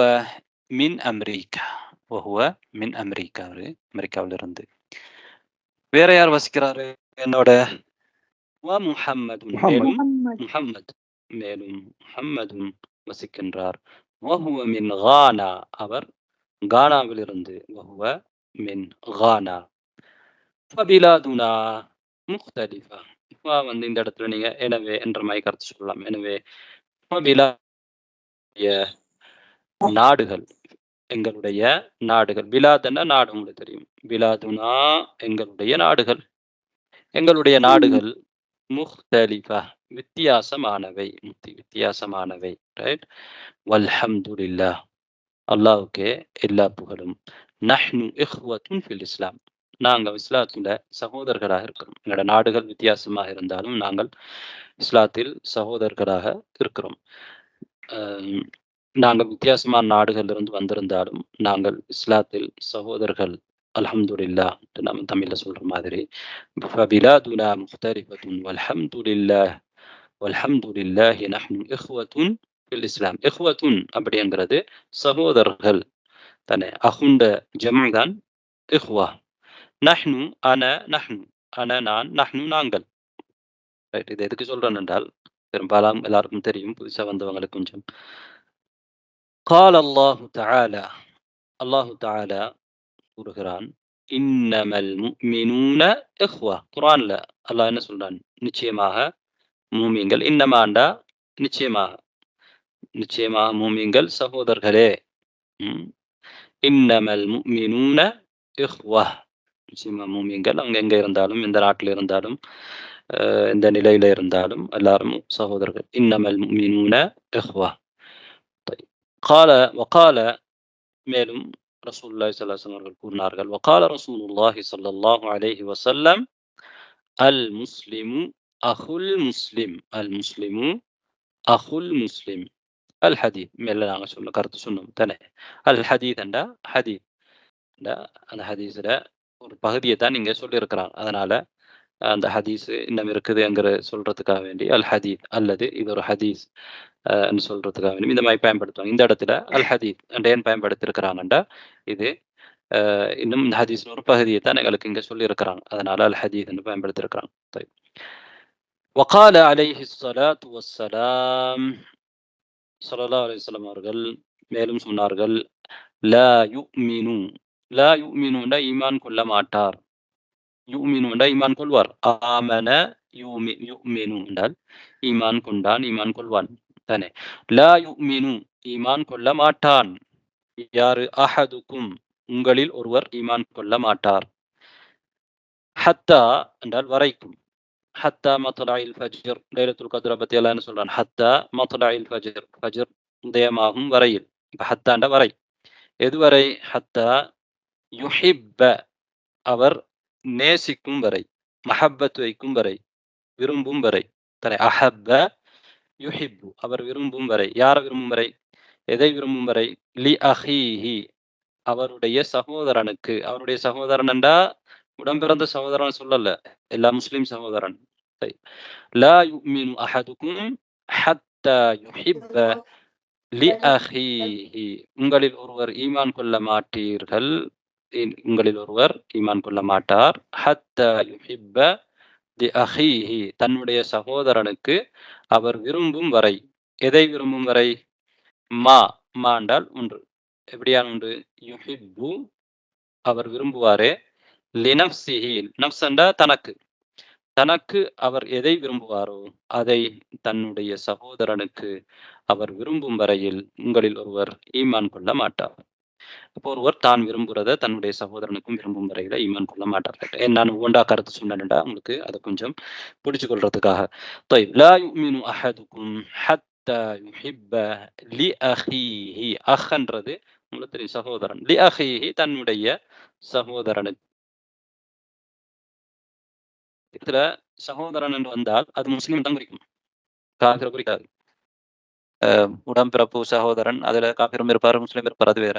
மின் அமெரிக்கா, வஹுவ மின் அமெரிக்கா, அமெரிக்காவிலிருந்து. வேற யார் வசிக்கிறாரு என்னோட? வ முஹம்மதுன், மேலும் முஹம்மத், மேலும் முஹம்மதும் வசிக்கின்றார். வஹுவ மின் கானா, அவர் கானாவிலிருந்து. வஹுவ மின் கானா. ஃபபிலாதுனா முக்தலிஃபா, இப்போ வந்து இந்த இடத்துல நீங்க எனவே என்ற மாதிரி கருத்து சொல்லலாம். எனவே ஃபபிலா, நாடுகள், எங்களுடைய நாடுகள். பிலாதுன்னா நாடு, உங்களுக்கு தெரியும். பிலாதுனா எங்களுடைய நாடுகள், எங்களுடைய நாடுகள். முக்தலிஃபா வித்தியாசமானவை, வித்தியாசமானவை. ரைட். வல்ஹம்துலில்லாஹ், அல்லாஹ்வுக்கே எல்லா புகழும். நஹ்னு இஹ்வத்துன் ஃபில் இஸ்லாம், நாங்கள் இஸ்லாத்துல சகோதரர்களாக இருக்கிறோம். எங்களோட நாடுகள் வித்தியாசமாக இருந்தாலும் நாங்கள் இஸ்லாத்தில் சகோதரர்களாக இருக்கிறோம். நாங்கள் வித்தியாசமான நாடுகளிலிருந்து வந்திருந்தாலும் நாங்கள் இஸ்லாத்தில் சகோதரர்கள். அல்ஹம்துலில்லாஹ், நம்ம தமிழ்ல சொல்ற மாதிரி. ஃபபிலாதுனா முக்தலிஃபத்துன் வல்ஹம்துலில்லாஹ், வல்ஹம்துலில்லாஹி நஹ்னு இஹ்வத்துன் ஃபில் இஸ்லாம். இஹ்வத்துன் அப்படிங்கிறது சகோதரர்கள் தானே. அஹுண்ட ஜம்உ தான் இஹ்வா. நஹ்னு அன, நஹ்னு அன நான், நஹ்னு நாங்கள். ரைட். இது எதுக்கு சொல்றேன் என்றால், பெரும்பாலும் எல்லாருக்கும் தெரியும், புதுசா வந்தவங்களுக்கு கொஞ்சம். قال الله تعالى, அல்லாஹு தஆலா கூறுகிறான், இன்னமல் முஃமினூன இஹ்வா. குர்ஆன்ல அல்லாஹ் என்ன சொல்றான்? நிச்சயமாக மூமின்கள், இன்னமாண்டா நிச்சயமாக, நிச்சயமாக மூமின்கள் சகோதரர்களே. இன்னமல் முஃமினூன இஹ்வா, நிச்சயமாக மூமின்கள் அவங்க எங்க இருந்தாலும், எந்த நாட்டில் இருந்தாலும், எந்த நிலையில இருந்தாலும் எல்லாரும் சகோதரர்கள். இன்னமல் முஃமினூன இஹ்வா. قال وقال, மேலும் ரசூலுல்லாஹி ஸல்லல்லாஹு அலைஹி வஸல்லம் அவர்கள் கூறினார்கள். وقال رسول الله صلى الله عليه وسلم المسلم أخو المسلم, المسلم أخو المسلم. الحديث, மேல நாங்க சொன்ன கருத்து சொன்னோம் தானே. அல் ஹதீத் என்றா ஹதீத், அந்த ஹதீஸ்ல ஒரு பகுதியை தான் நீங்க சொல்லியிருக்கிறாங்க. அதனால அந்த ஹதீஸ் இன்னும் இருக்குதுங்கிற சொல்றதுக்காக வேண்டி அல் ஹதீத் அல்லது இது ஒரு ஹதீஸ் சொல்றதுக்காக வேண்டி இந்த மாதிரி பயன்படுத்துவாங்க. இந்த இடத்துல அல் ஹதீத் ஏன் பயன்படுத்திருக்கிறாங்கண்டா, இது இன்னும் இந்த ஹதீஸ் ஒரு பகுதியை தான் எங்களுக்கு இங்க சொல்லி இருக்கிறாங்க. அதனால அல் ஹதீத் என்று பயன்படுத்திருக்கிறாங்க. وقال عليه الصلاة والسلام, ஸல்லல்லாஹு அலைஹி வஸல்லம் அவர்கள் மேலும் சொன்னார்கள், லா யுமினு, லா யுமினுண்டா ஈமான் கொள்ள மாட்டார். யுமினுண்டா ஈமான் கொள்வார். ஆமன யுமினு என்றால் ஈமான் கொண்டான், ஈமான் கொள்வான் தானே. லா யுமினு ஈமான் கொள்ள மாட்டான். யாரு? அஹதுக்கும் உங்களில் ஒருவர் ஈமான் கொள்ள மாட்டார். ஹத்தா என்றால் வரைக்கும். ஹத்தா மத்லஇல் ஃபஜ்ர், லைலத்துல் கத்ர பத்தி எல்லாம் என்ன சொல்றான்? ஹத்தா மத்லஇல் ஃபஜ்ர், ஃபஜ்ர் உதயமாகும் வரையில். இப்ப ஹத்தாண்ட வரை, எதுவரை? ஹத்தா யுஹிப்ப, அவர் நேசிக்கும் வரை, மஹப்பத் வைக்கும் வரை, விரும்பும் வரை தானே. அஹப்ப யுஹிப்பு, அவர் விரும்பும் வரை. யாரை விரும்பும் வரை? எதை விரும்பும் வரை? லி அஹீஹி, அவருடைய சகோதரனுக்கு. அவருடைய சகோதரன் என்றா உடம்பிறந்த சகோதரன் சொல்லல, எல்லா முஸ்லிம் சகோதரன். லா யுமினு அஹதுக்கும் ஹத்தா யுஹிப்ப லி அஹீஹி, உங்களில் ஒருவர் ஈமான் கொள்ள மாட்டீர்கள் உங்களில் ஒருவர் ஈமான் கொள்ள மாட்டார் ஹத்தா யுஹிப்ப லி அஹீஹி தன்னுடைய சகோதரனுக்கு அவர் விரும்பும் வரை. எதை விரும்பும் வரை? மா என்றால் ஒன்று. எப்படியான ஒன்று? யுஹிப்பு அவர் விரும்புவாரே, லினப்சிஹி நப்ஸ் என்றால் தனக்கு, தனக்கு அவர் எதை விரும்புவாரோ அதை தன்னுடைய சகோதரனுக்கு அவர் விரும்பும் வரையில் உங்களில் ஒருவர் ஈமான் கொள்ள மாட்டார். இப்போ ஒருவர் தான் விரும்புறத தன்னுடைய சகோதரனுக்கும் விரும்பும் வரையில ஈமான் கொள்ள மாட்டார். நான் ஒவ்வொன்றா கருத்து சொன்னேன்டா உங்களுக்கு அதை கொஞ்சம் பிடிச்சு கொள்றதுக்காக. லா யுமினு அஹதுக்கும் ஹத்தா யுஹிப்ப லி அஹீஹி. அஹ்ன்றது உங்களுக்கு தெரியும் சகோதரன். லி அஹீஹி தன்னுடைய சகோதரனுக்கு. இதுல சகோதரன் என்று வந்தால் அது முஸ்லீம் தான் குறிக்கும், காபிர குறிக்காது. உடம்பிறப்பு சகோதரன், அதுல காபிரும் இருப்பார் முஸ்லீம் இருப்பார், அது வேற.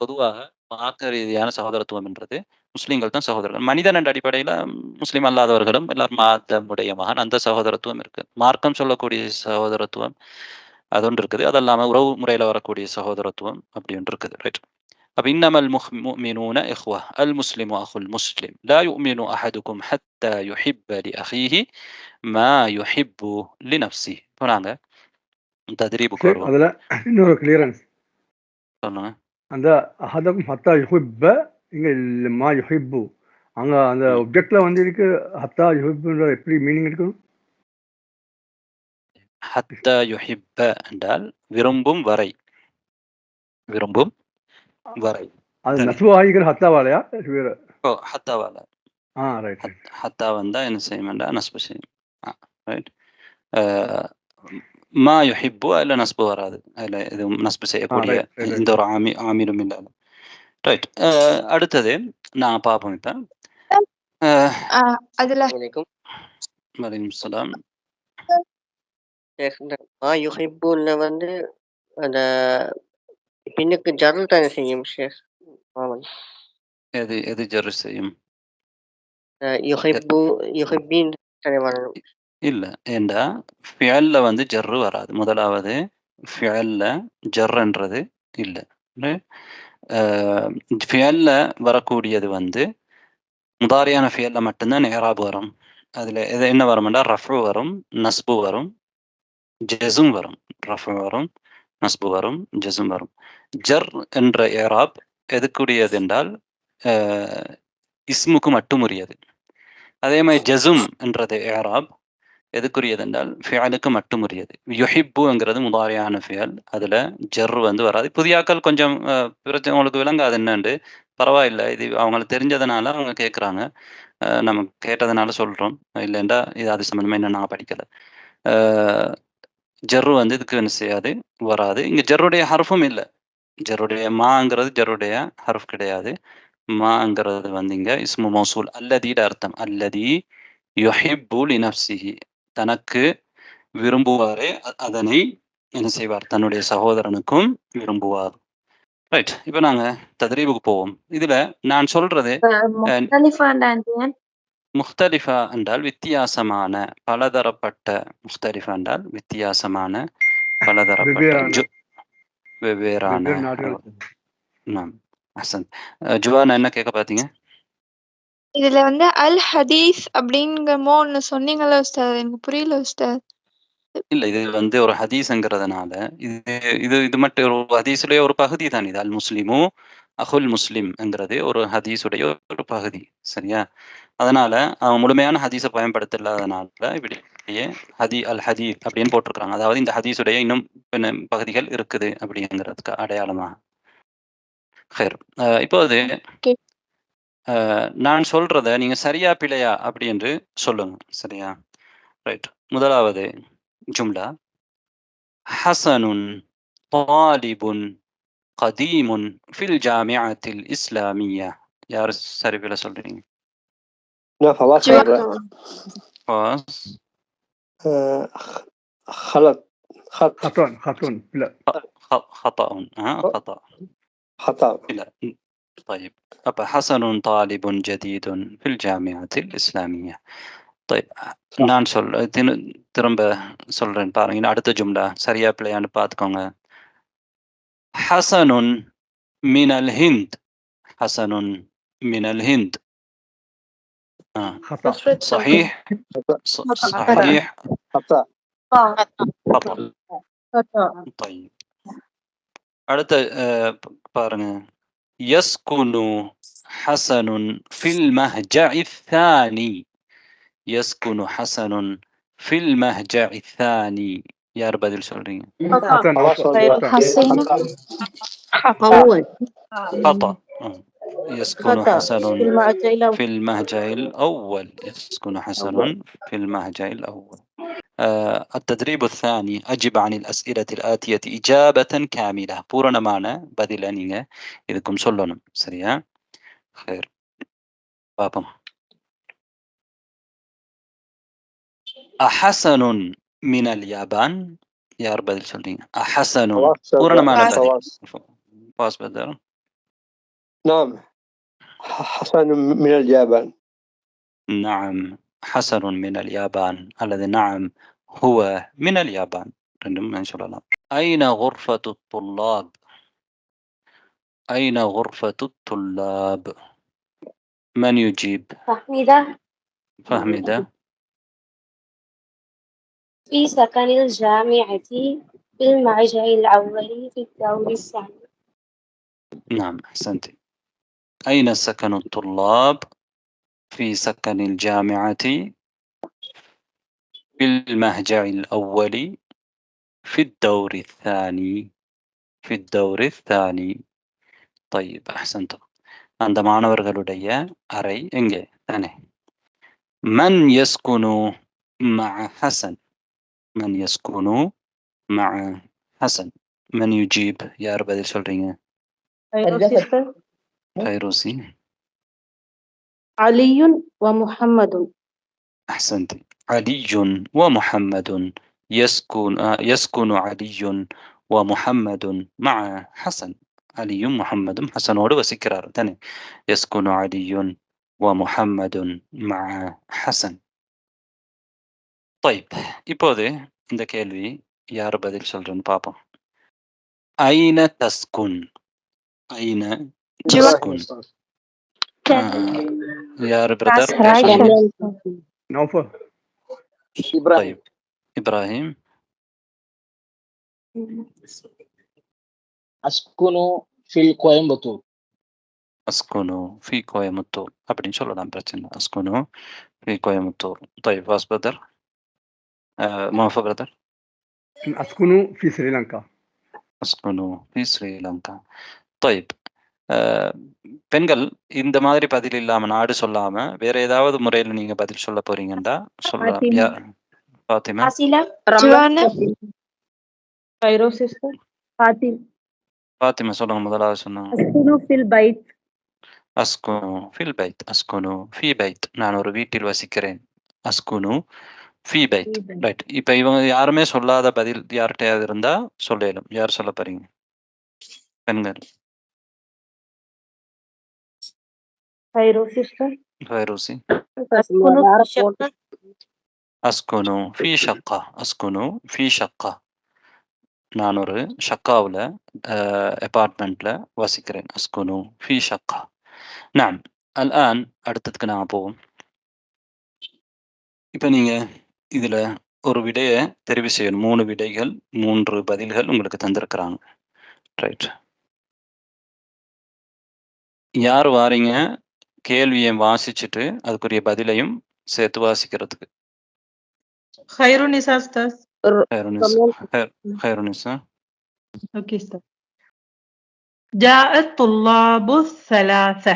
பொதுவாக மார்க்க ரீதியான சகோதரத்துவம் என்றது முஸ்லீம்கள் தான் சகோதரர்கள். மனிதன் என்ற அடிப்படையில முஸ்லீம் அல்லாதவர்களும் எல்லாரும் மாதமுடைய மகன், அந்த சகோதரத்துவம் இருக்கு. மார்க்கம் சொல்லக்கூடிய சகோதரத்துவம் அது ஒன்று இருக்குது. அது இல்லாம உறவு முறையில வரக்கூடிய சகோதரத்துவம் அப்படி ஒன்று இருக்குது. ரைட். அப்ப இன்னமல் முஃமினூன இஹ்வா அல் முஸ்லிமு அஹுல் முஸ்லிம் லா யுமினு அஹதுக்கும் ஹத்தா யுஹிப்ப லி அஹீஹி மா யுஹிப்பு லி நஃப்ஸி. இப்போ நாங்க தத்ரீபுக்கு வருவோம். அதுல இன்னொரு கிளியரன்ஸ் சொல்லுங்க. அந்த அஹதக்கும் ஹத்தா யுஹிப்ப இங்க மா யுஹிப்பு, அங்க அந்த ஒப்ஜெக்ட்ல வந்து இருக்கு ஹத்தா யுஹிப்புன்ற எப்படி மீனிங் எடுக்கணும்? ஹத்தா யுஹிப்ப என்றால் விரும்பும் வரை, விரும்பும் வரை. அது நஸ்பு ஆகிக்கிற ஹத்தாவாலையா வேற? ஓ ஹத்தாவால. ரைட். ஹத்தா வந்தா என்ன செய்யும்டா நஸ்பு செய்யும். ரைட். மா யுஹிப்பு அதுல நஸ்பு வராது, அதுல இது நஸ்பு செய்யக்கூடிய இந்த ஒரு ஆமிலும் இல்லாத. ரைட். அடுத்தது நான் பார்ப்போம். இப்ப அதுல வலைக்கும் சலாம். மா யுஹிப்புல வந்து அந்த பின்னுக்கு ஜர்ரு தானே செய்யும் ஷேக்? எது ஜர்ரு செய்யும்? யுஹிப்பு யுஹிப்பின் தானே வரணும். இல்ல, ஏண்டா ஃபியல்ல வந்து ஜர்ரு வராது. முதலாவது ஃபியல்ல ஜர்ன்றது இல்லை. ஃபியல்ல வரக்கூடியது வந்து முதாரியான ஃபியல்ல மட்டும்தான் இராப் வரும். அதுல என்ன வரும்னா ரஃபு வரும், நஸ்பு வரும், ஜஸும் வரும். ரஃபு வரும், நஸ்பு வரும், ஜஸும் வரும். ஜர் என்ற இராப் எதுக்குரியது என்றால் இஸ்முக்கு மட்டும் உரியது. அதே மாதிரி ஜஸும் என்றது இராப் எதுக்குரியது என்றால் ஃபியலுக்கு மட்டும் உரியது. யுஹிப்புங்கிறது முதாரியான ஃபியல், அதுல ஜர் வந்து வராது. புதியாக்கள் கொஞ்சம் பிரச்சனை உங்களுக்கு விளங்காது என்னண்டு, பரவாயில்லை, இது அவங்களுக்கு தெரிஞ்சதுனால அவங்க கேட்குறாங்க, நம்ம கேட்டதுனால சொல்றோம். இல்லைண்டா இது அது சம்பந்தமா என்ன நான் படிக்கல. ஜர்ரு வந்து இதுக்கு என்ன செய்யாது, வராது. இங்க ஜர்ருடைய ஹர்ஃபும் இல்லை. ஜர்ருடைய மாங்கிறது ஜர்ருடைய ஹர்ஃப் கிடையாது. மாங்கிறது வந்து இங்க இஸ்மு மௌசூல், அல்லதீட அர்த்தம். அல்லதி யுஹிப்பு லி நஃப்ஸிஹி தனக்கு விரும்புவாரே அதனை என்ன செய்வார், தன்னுடைய சகோதரனுக்கும் விரும்புவார். ரைட். இப்ப நாங்க தத்ரீபுக்கு போவோம். இதுல நான் சொல்றது முக்தலிஃபா என்றால் வித்தியாசமான, பலதரப்பட்ட. முக்தலிஃபா என்றால் வித்தியாசமான, பலதரப்பட்ட, வெவ்வேறான. ஜுவானா என்ன கேட்க பாத்தீங்க? இதுல வந்து அல் ஹதீஸ் அப்படிங்கமோ ஒண்ணு சொன்னீங்களா உஸ்தாத்? எனக்கு புரியல உஸ்தாத். இல்ல, இது வந்து ஒரு ஹதீஸ்ங்கிறதுனால இது மட்டும் ஒரு ஹதீஸுடைய ஒரு பகுதி தான். இது அல் முஸ்லிமு அஹுல் முஸ்லிம் என்கிறது ஒரு ஹதீஸுடைய ஒரு பகுதி. சரியா? அதனால அவன் முழுமையான ஹதீஸை பயன்படுத்தலாதனால இப்படியே அல் ஹதீஸ் அப்படின்னு போட்டிருக்கிறாங்க. அதாவது இந்த ஹதீஸுடைய இன்னும் பகுதிகள் இருக்குது அப்படிங்கிறதுக்கு அடையாளமாக. இப்போ அது நான் சொல்றத நீங்க சரியா பிழையா அப்படி என்று சொல்லுங்க. சரியா? ரைட். முதலாவது ஜும்லா ஹசனுன் தாலிபுன் கதீமுன் ஃபில் ஜாமிஅத்தில் இஸ்லாமியா. யார் சரி பிழை சொல்றீங்க? طيب. حسن طالب جديد في الجامعة الإسلامية. طيب நான் திரும்ப சொல்றேன் பாருங்க. அடுத்த ஜும்லா சரியா பிள்ளையான்னு பார்த்துக்கோங்க. ஹசனுன் மினல் ஹிந்த் حسن من الهند. خطأ. صحيح. صحيح. خطأ. خطأ. طيب அடுத்த பாருங்க. يسكن حسن في المهجع الثاني. يسكن حسن في المهجع الثاني. யார் பதில் சொல்றீங்க؟ أول. خطأ. يسكن حسن في المهجع الأول. يسكن حسن في المهجع الأول. التدريب الثاني. أجب عن الأسئلة الآتية إجابة كاملة. பூரணமான பதில நீங்க இதுக்கும் சொல்லணும். சரியா? خير. பாப்போம். أحسن من اليابان. யார் பதில் சொல்றீங்க? أحسن. பூரணமான பதில். பாஸ் بدر. نعم حسن من اليابان. نعم حسن من اليابان. الذي نعم هو من اليابان. ரெண்டும் சொல்லலாம். أين غرفة الطلاب؟ أين غرفة الطلاب؟ من يجيب؟ فهميدة. في سكن الجامعة في المهجع الأول في الدور الثاني. نعم أحسنت. أين سكن الطلاب في سكن الجامعة في المهجع الأول في الدور الثاني. في الدور الثاني. طيب أحسنتم. அந்த மாணவர்களுடைய அறை எங்கே? தானே. من يسكن مع حسن؟ من يسكن مع حسن؟ من يجيب؟ யார் பதில் சொல்றீங்க? فيروسي. علي ومحمد. أحسنت. علي ومحمد. يسكن علي ومحمد مع حسن. علي محمد حسن ஓடு வசிக்கிறார் தானே. يسكن علي ومحمد مع حسن. طيب இப்போது இந்த கேள்வி யார் பதில் சொல்றேன்னு பாப்போம். أين تسكن؟ أين تسكن؟ يا برادر. نوفل. طيب إبراهيم. أسكن في கோயம்புத்தூர். أسكن في கோயம்புத்தூர் அப்படின்னு சொல்லலாம், பிரச்சனை. أسكن في கோயம்புத்தூர். طيب فاس بدر. موافق برادر. أسكن في سريلانكا. أسكن في سريلانكا. طيب பெண்கள் இந்த மாதிரி பதில் இல்லாம, நாடு சொல்லாம வேற ஏதாவது முறையில நீங்க பதில் சொல்ல போறீங்கடா சொல்லலாம். ஃபாத்திமா. ஃபாத்திமா சொல்லுங்க. முதலாவது சொன்னாங்க. அஸ்குனு ஃபில் பைத். அஸ்குனு ஃபி பைத். நான் ஒரு வீட்டில் வசிக்கிறேன். அஸ்குனு ஃபி பைத். ரைட். இப்ப இவங்க யாருமே சொல்லாத பதில் யார்கிட்டயாவது இருந்தா சொல்லலும். யார் சொல்ல போறீங்க? பெண்கள். فيروسي. أسكن في شقة. أسكن في شقة. நான் ஒரு ஷக்காவில் அபார்ட்மெண்ட்ல வசிக்கிறேன். அஸ்குனு ஃபி ஷக்கா. நாம் அல்ஆன் அடுத்ததுக்கு நான் போவோம். இப்போ நீங்க இதுல ஒரு விடையை தெரிவு செய்யணும். 3 விடைகள், 3 பதில்கள் உங்களுக்கு தந்திருக்கிறாங்க. ரைட். யார் வாரீங்க கேள்வியை வாசிச்சுட்டு அதுக்குரிய பதிலையும் சேர்த்து வாசிக்கிறதுக்கு? خيرونيسا أستاذ. خيرونيسا. أوكي أستاذ. جاء الطلاب الثلاثة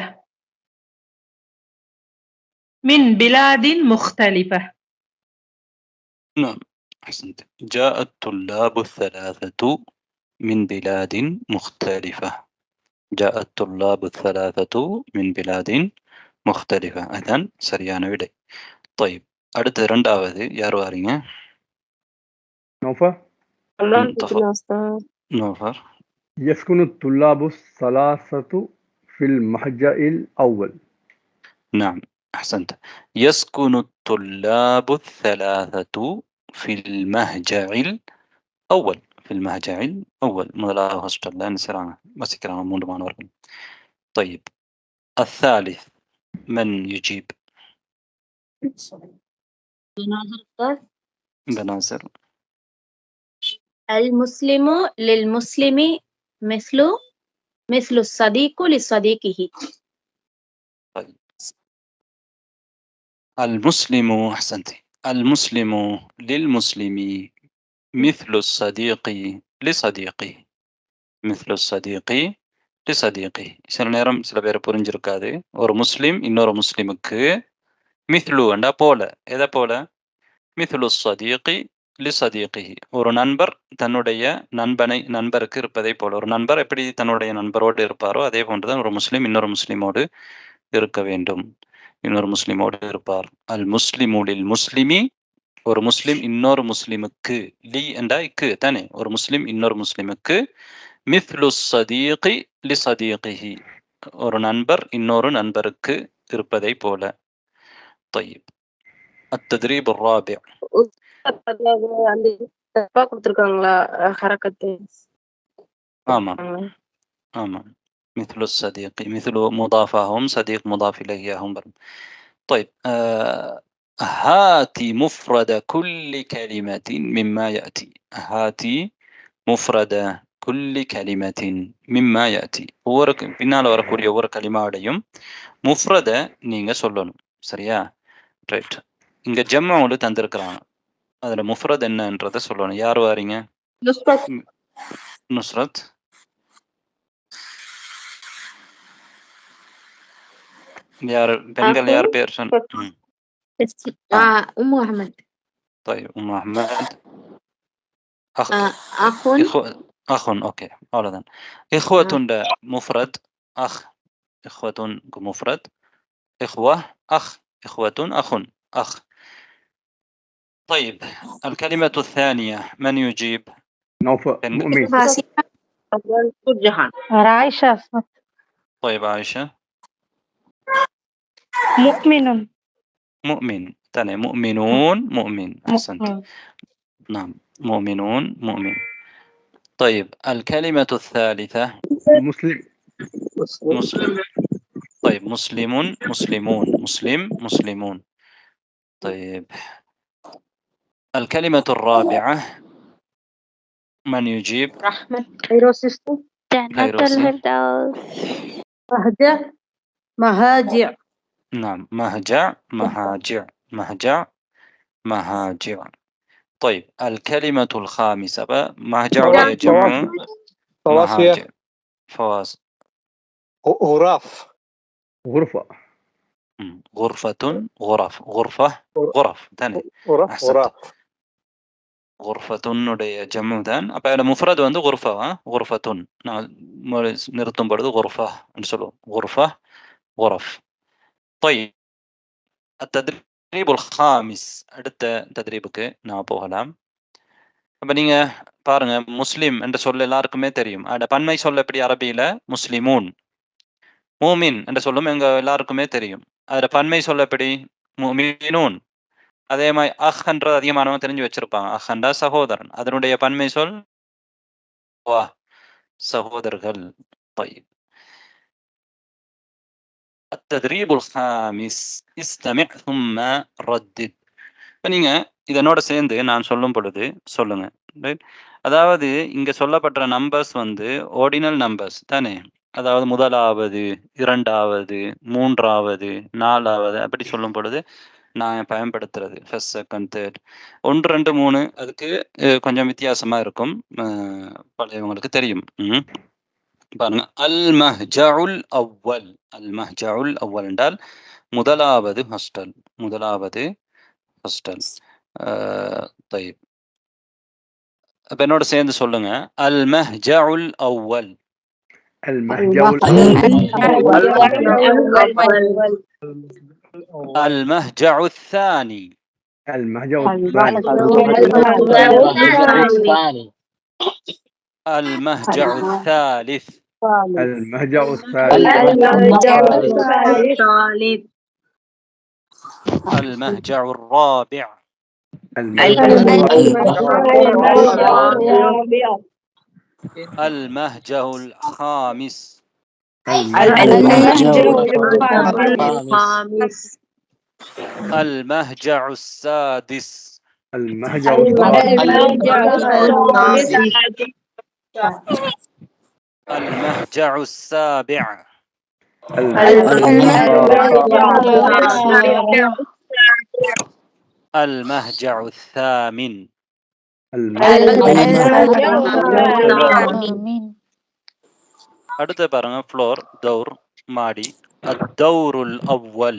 من بلاد مختلفة. نعم أحسنت. جاء الطلاب الثلاثة من بلاد مختلفة. جاء الطلاب الثلاثة من بلاد مختلفة. أذن சரியான விடை. طيب அடுத்து இரண்டாவது யார் வாரீங்க? نوفل. نوفل. يسكن الطلاب الثلاثة في المهجع الأول. نعم أحسنت. يسكن الطلاب الثلاثة في المهجع الأول. في المهجع الأول. முதலாவது ஹாஸ்பிட்டல்ல நிசராங்க வசிக்கிறாங்க 3 மாணவர்கள். طيب الثالث من يجيب؟ بناصر. المسلم للمسلم مثل الصديق لصديقه. طيب المسلم، أحسنتي، المسلم للمسلم مثل الصديق لصديقه. مثل الصديق لصديقه. சில நேரம் சில பேர் புரிஞ்சிருக்காது. ஒரு முஸ்லிம் இன்னொரு முஸ்லிமுக்கு மித்லு என்றா போல. எதை போல? மித்லு சதீகி லிசதீகிஹி. ஒரு நண்பர் தன்னுடைய நண்பருக்கு இருப்பதை போல. ஒரு நண்பர் எப்படி தன்னுடைய நண்பரோடு இருப்பாரோ அதே போன்றுதான் ஒரு முஸ்லிம் இன்னொரு முஸ்லிமோடு இருக்க வேண்டும். இன்னொரு முஸ்லிமோடு இருப்பார். அல் முஸ்லிமுலில் முஸ்லிமி, ஒரு முஸ்லிம் இன்னொரு முஸ்லிமுக்கு, லி என்றா இக்கு தானே, ஒரு முஸ்லிம் இன்னொரு முஸ்லிமுக்கு மித்லு சதீகி லிசதீகிஹி, ஒரு நண்பர் இன்னொரு நண்பருக்கு இருப்பதை போல. طيب التدريب الرابع. அந்த தப்பா கொடுத்திருக்காங்களா ஹரக்கத்து? ஆமாம் ஆமாம். مثل الصديق، مثل مضافهم صديق مضاف إليهم. طيب هاتي مفرد كل كلمة مما يأتي. هاتي مفرد كل كلمة مما يأتي. ஒவ்வொரு பின்னால் வரக்கூடிய ஒவ்வொரு கலிமாடையும் முஃப்ரத நீங்க சொல்லணும். சரியா? ரைட். இங்க ஜம்மாவுல தந்திருக்கிறாங்க. அதுல முஃப்ரத் என்னன்றத சொல்லணும். யார் வாரீங்க? நுஸ்ரத். யார் பெண்கள் யார் பேர் சொன்ன? உம்மு அஹ்மத். طيب உம்மு அஹ்மத். அஹுன். ஓகே, அவ்வளவுதான். இஹ்வத்துன் முஃப்ரத் அஹ். இஹ்வத்துன் முஃப்ரத் இஹ்வா அஹ். இஹ்வத்துன் அஹுன் அஹ். طيب الكلمة الثانية من يجيب؟ نوفل مؤمن. عائشة. طيب عائشة. مؤمن. مؤمن. ثاني مؤمنون مؤمن. أحسنت. نعم مؤمنون مؤمن. طيب الكلمة الثالثة مسلم. مسلم. طيب مسلم مسلمون. مسلم مسلمون. طيب الكلمة الرابعة من يجيب؟ رحمة. خيروسيستو. جنة الفردوس. مهجع. مهاجع. نعم مهجع مهاجع. مهجع مهاجع. طيب الكلمة الخامسة بقى مهجع ولا جمع؟ مهاجع. فواز. غرف. غرفة. غرفة غرف. غرفة غرف ثاني. غرف. غرفتனுடைய ஜம்மு தான். அப்ப அதுல முஃப்ரத் வந்து குர்ஃபா. குர்ஃபத்துன் நான் நிறுத்தும் பொழுது குர்ஃபா என்று சொல்லுவோம். குர்ஃபா குரஃப். طيب التدريب الخامس. அடுத்த தத்ரீபுக்கு நான் போகலாம். அப்ப நீங்க பாருங்க, முஸ்லிம் என்ற சொல்ல எல்லாருக்குமே தெரியும். அட பன்மை சொல்ல எப்படி அரபியில? முஸ்லிமூன். மூமின் என்ற சொல்லும் எங்க எல்லாருக்குமே தெரியும். அதுல பன்மை சொல்ல எப்படி? முஃமினூன். அதே மாதிரி அஹ் என்ற அதிகமானவங்க தெரிஞ்சு வச்சிருப்பாங்க. அஹ் என்றா சகோதரன். அதனுடைய பன்மை சொல் சகோதரர்கள். طيب التدريب الخامس استمع ثم ردد. நீங்க இதனோட சேர்ந்து நான் சொல்லும் பொழுது சொல்லுங்க. ரைட்? அதாவது இங்க சொல்லப்பட்ட நம்பர்ஸ் வந்து ஆர்டினல் நம்பர்ஸ் தானே. அதாவது முதலாவது, இரண்டாவது, மூன்றாவது, நாலாவது அப்படி சொல்லும் பொழுது நான் பயன்படுத்துறது ஃபர்ஸ்ட், செகண்ட், தேர்ட். 1, 2, 3 அதுக்கு கொஞ்சம் வித்தியாசமா இருக்கும். பழையவங்களுக்கு தெரியும். பாருங்க, அல் மஹ்ஜஉல் அவ்வல். அல் மஹ்ஜஉல் அவ்வல் என்றால் முதலாவது ஹாஸ்டல். முதலாவது ஹாஸ்டல். طيب அப்ப என்னோட சேர்ந்து சொல்லுங்க. அல் மஹ்ஜஉல் அவ்வல். المهجع المهجع الثاني. المهجع الثاني. المهجع الثالث. المهجع الثالث. المهجع الرابع. المهجع الخامس. المهجع السادس. المهجع المهجع السابع. المهجع الثامن. அடுத்து பாருங்க ஃப்ளோர் தௌர் மாடி. الدور الأول.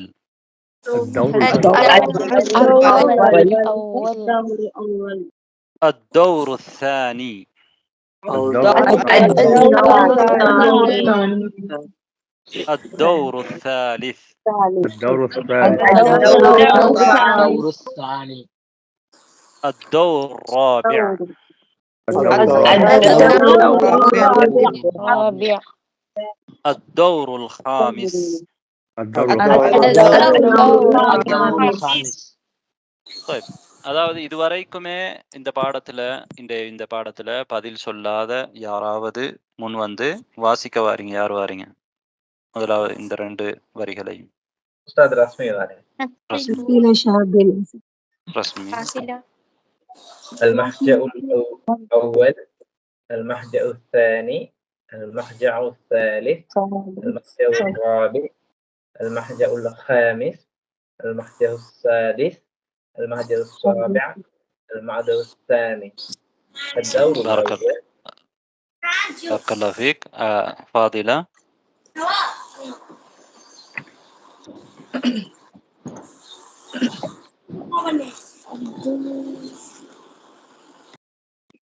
الدور الثاني. الدور الثالث. الدور الرابع. الدور الخامس. طيب அதாவது இதுவரைக்குமே இந்த பாடத்துல பதில் சொல்லாத யாராவது முன் வந்து வாசிக்க வாரீங்க? யார் வாரீங்க? முதலாவது இந்த 2 வரிகளையும். உஸ்தாத் ரஸ்மி வாரீங்க. ரஸ்மி. المحجأ الأول، المحجأ الثاني، المحجأ الثالث، المحجأ الرابع، المحجأ الخامس، المحجأ السادس، المحجأ السابع، المحجأ الثامن. الدور الأول. بارك الله فيك. فاضلة.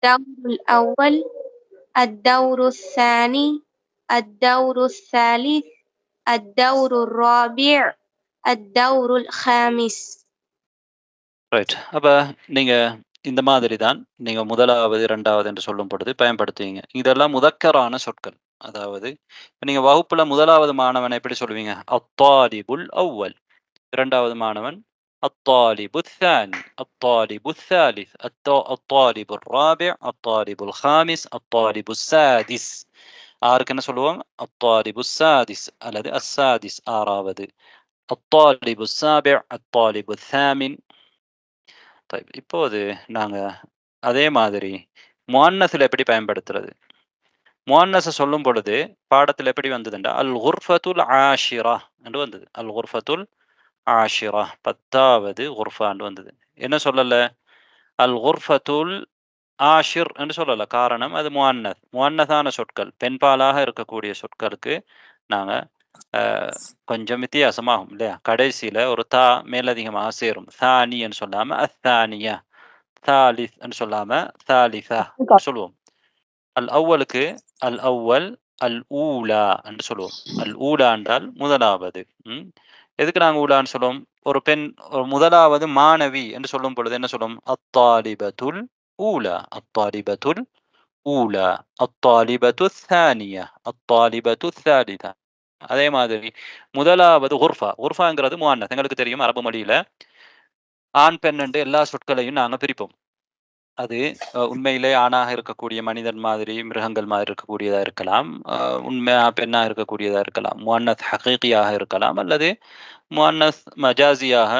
الدور الأول، الدور الثاني، الدور الثالث، الدور الرابع، الدور الخامس. ரைட். அப்ப நீங்க இந்த மாதிரி தான் நீங்க முதலாவது இரண்டாவது என்று சொல்லும் பொழுது பயன்படுத்துவீங்க. இதெல்லாம் முதக்கரான சொற்கள். அதாவது நீங்க வகுப்புல முதலாவது மாணவன் எப்படி சொல்லுவீங்க? அத்தாலிபுல் அவ்வல். இரண்டாவது மாணவன் الطالب الثاني، الطالب الثالث، الطالب الرابع، الطالب الخامس، الطالب السادس. ஆருக்கு என்ன சொல்லுவாங்க? الطالب السادس அல்லது السادس ஆறாவது. الطالب السابع، الطالب الثامن. طيب இப்போது நாங்க அதே மாதிரி முஅன்னஸ்ல எப்படி பயன்படுத்துறது? முஅன்னஸ சொல்லும் பொழுது பாடத்துல எப்படி வந்ததுண்டா அல் குர்ஃபத்துல் ஆஷிரா என்று வந்தது. அல் குர்ஃபத்துல் ஆஷிரா 10வது குர்ஃபான்னு வந்தது. என்ன சொல்லல? அல் குர்ஃபத்துல் ஆஷிர் என்று சொல்லல. காரணம் அது முஅன்னஸான சொற்கள். பெண்பாலாக இருக்கக்கூடிய சொற்களுக்கு நாங்க கொஞ்சம் வித்தியாசமாகும் இல்லையா? கடைசியில ஒரு தா மேலதிகமாக சேரும். தானி என்று சொல்லாம அத்தானியா, தாலிஸ் என்று சொல்லாம தாலிசா சொல்லுவோம். அல் அவ்வலுக்கு அல் அவ்வல், அல் ஊலா என்று சொல்லுவோம். அல் ஊலா என்றால் முதலாவது. எதுக்கு நாங்கள் ஊலான்னு சொல்லுவோம்? ஒரு பெண் ஒரு முதலாவது மாணவி என்று சொல்லும் பொழுது என்ன சொல்லுவோம்? அத்தாலிபத்துல் ஊலா, அத்தாலிபத்துல் ஊலா, அத்தாலிபத்து தானியா, அத்தாலிபத்து தாலிதா. அதே மாதிரி முதலாவது குர்ஃபா. குர்ஃபாங்கிறது முஅன்னஸ். எங்களுக்கு தெரியும் அரபு மொழியில ஆண் பெண் என்று எல்லா சொற்களையும் நாங்கள் பிரிப்போம். அது உண்மையிலே ஆணாக இருக்கக்கூடிய மனிதன் மாதிரி மிருகங்கள் மாதிரி இருக்கக்கூடியதா இருக்கலாம், உண்மையா பெண்ணாக இருக்கக்கூடியதா இருக்கலாம், முஅன்னஸ் ஹகீகியாக இருக்கலாம், அல்லது முஅன்னஸ் மஜாசியாக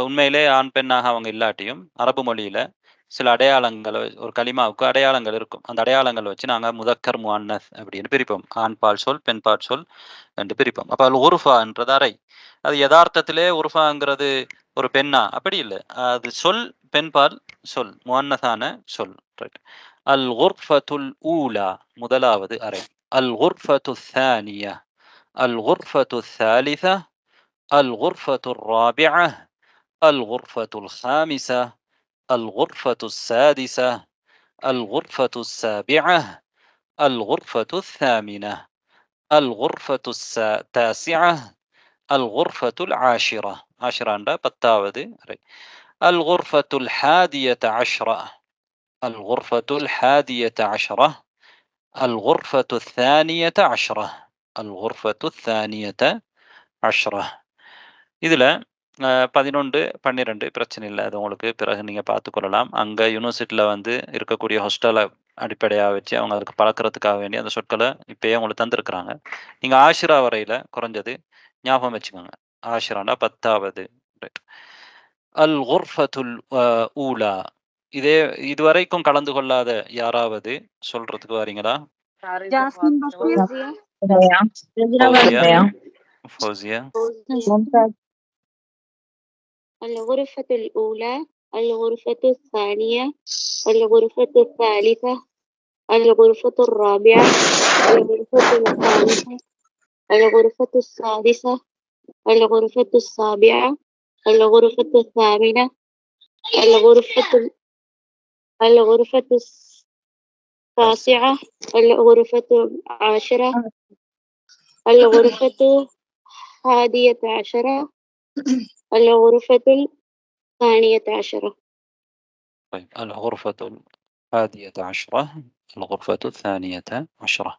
உண்மையிலே ஆண் பெண்ணாக அவங்க இல்லாட்டியும் அரபு மொழியில சில அடையாளங்கள், ஒரு கலிமாவுக்கு அடையாளங்கள் இருக்கும். அந்த அடையாளங்கள் வச்சு நாங்கள் முதக்கர் முஅன்னஸ் அப்படின்னு பிரிப்போம். ஆண் பால் சொல் பெண் பால் சொல் என்று பிரிப்போம். அப்போ அது உருஃபான்றது அறை. அது யதார்த்தத்திலே உருஃபாங்கிறது ஒரு பெண்ணா? அப்படி இல்லை. அது சொல் பெண்பால் சொல், முஅன்னஸான சொல். ரைட். அல் குர்ஃபத்துல் ஊலா முதலாவது அறை. அல் குர்ஃபத்து தானியா, அல் குர்ஃபத்து தாலிஸா, அல் குர்ஃபத்து ராபிஆ, அல் குர்ஃபத்து الخامسة، الغرفة السادسة، الغرفة السابعة، الغرفة الثامنة، الغرفة التاسعة، الغرفة العاشرة. عشرة عند 10வது அறை. الغرفة الحادية عشرة، الغرفة الحادية عشرة، الغرفة الثانية عشرة، الغرفة الثانية عشرة. இதுல 11, 12 பிரச்சனை இல்லை. அது உங்களுக்கு பிறகு நீங்க பார்த்துக்கொள்ளலாம். அங்க யூனிவர்சிட்டியில வந்து இருக்கக்கூடிய ஹாஸ்டலை அடிப்படையாக வச்சு அவங்க அதுக்கு பழக்கிறதுக்காக வேண்டி அந்த சொற்களை இப்பயே உங்களுக்கு தந்திருக்கிறாங்க. நீங்கள் ஆஷிரா வரையில் குறைஞ்சது ஞாபகம் வச்சுக்கோங்க. ஆஷிரானா 10வது. அல் குர்ஃபத்துல் ஊலா. இதுவரைக்கும் கலந்து கொள்ளாத யாராவது சொல்றதுக்கு வரீங்களா? ஜாஸ்மின் பஷீர். ஃபௌசியா. الغرفة الأولى، الغرفة الثانية، الغرفة الثالثة، الغرفة الرابعة، الغرفة الخامسة، الغرفة السادسة، الغرفة السابعة، الغرفة الثامنة، الغرفة التاسعة، الغرفة العاشرة، الغرفة 11، الغرفة 12. طيب الغرفة 11، الغرفة 12.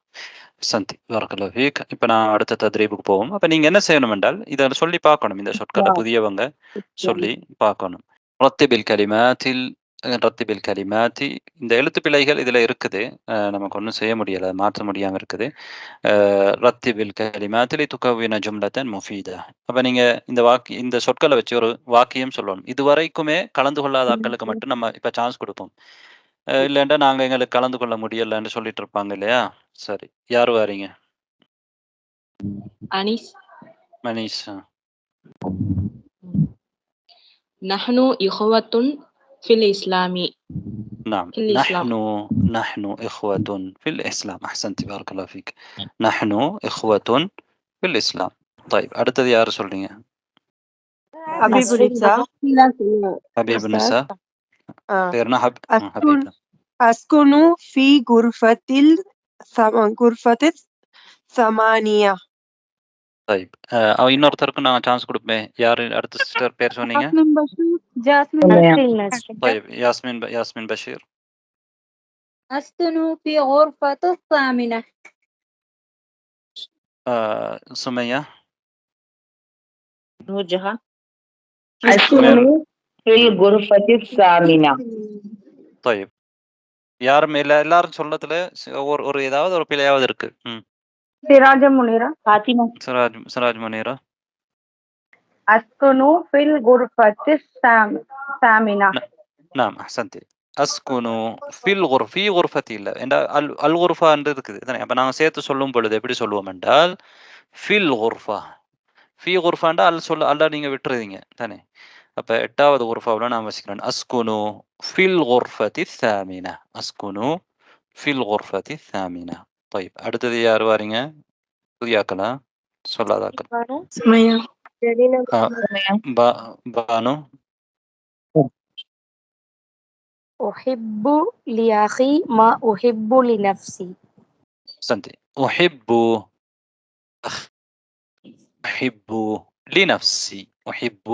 சந்தி பரக்கல்லாஹு ஃபீக். இப்போ நான் அடுத்த தத்ரீபுக்கு போவோம். அப்போ நீங்கள் என்ன செய்யணும் என்றால் இதை சொல்லி பார்க்கணும். இந்த சொற்களை புதியவங்க சொல்லி பார்க்கணும். ரத்திபில் கலிமாத்தி. இந்த எழுத்து பிழைகள் இதில் இருக்குது, நமக்கு ஒன்றும் செய்ய முடியலை, மாற்ற முடியாமல் இருக்குது. ரத்திபில் கலிமாத்தில் துகவின ஜும்லத்தன் முஃபீதா. அப்போ நீங்கள் இந்த சொற்களை வச்சு ஒரு வாக்கியம் சொல்லணும். இதுவரைக்குமே கலந்து கொள்ளாத ஆட்களுக்கு மட்டும் நம்ம இப்போ சான்ஸ் கொடுப்போம். இல்லைண்டா நாங்கள் எங்களுக்கு கலந்து கொள்ள முடியலைன்னு சொல்லிட்டு இருப்பாங்க இல்லையா? சரி, யார் வாரீங்க? மனிஷ். நஹ்னு இஹ்வத்துன் ஃபில் இஸ்லாமி. نعم، نحن إخوة في الإسلام. أحسنت بارك الله فيك. نحن إخوة في الإسلام. طيب அடுத்தது யார் சொல்றீங்க? حبيب النساء. பேர்னா حبيب. أسكن في غرفة 8. طيب இன்னொருத்தருக்கு நான் சான்ஸ் கொடுப்பேன். யாரு அடுத்த சிஸ்டர் பேர் சொன்னீங்க? طيب ياسمين بشير. أسكن في غرفة 8. سمية. نوجها. أسكن في الغرفة 8. طيب யாரும் எல்லாரும் சொல்லத்துல ஒரு ஏதாவது ஒரு பிழையாவது இருக்கு. سراج منيرة. فاطمة. سراج منيرة. أسكن في الغرفة 8. نعم أحسنتي. أسكن في الغرفة. في غرفتي இல்லை الغرفة இருக்குது தானே. அப்போ நாங்கள் சேர்த்து சொல்லும் பொழுது எப்படி சொல்லுவோம் என்றால் ஃபில் குர்ஃபா. ஃபி குர்ஃபாண்டா அல்ல நீங்கள் விட்டுருதீங்க தானே. அப்போ 8வது குர்ஃபாவில் நான் வசிக்கிறேன். அஸ்குனு ஃபில் குர்ஃபத்தி சாமினா. அஸ்குனு ஃபில் குர்ஃபத்தி சாமினா. طيب அடுத்தது யார் வாரீங்க? புதியாக்களா சொல்லாதாக்கள்? பானு. أحب لأخي ما أحب لنفسي. سنتي. أحب لنفسي. أحب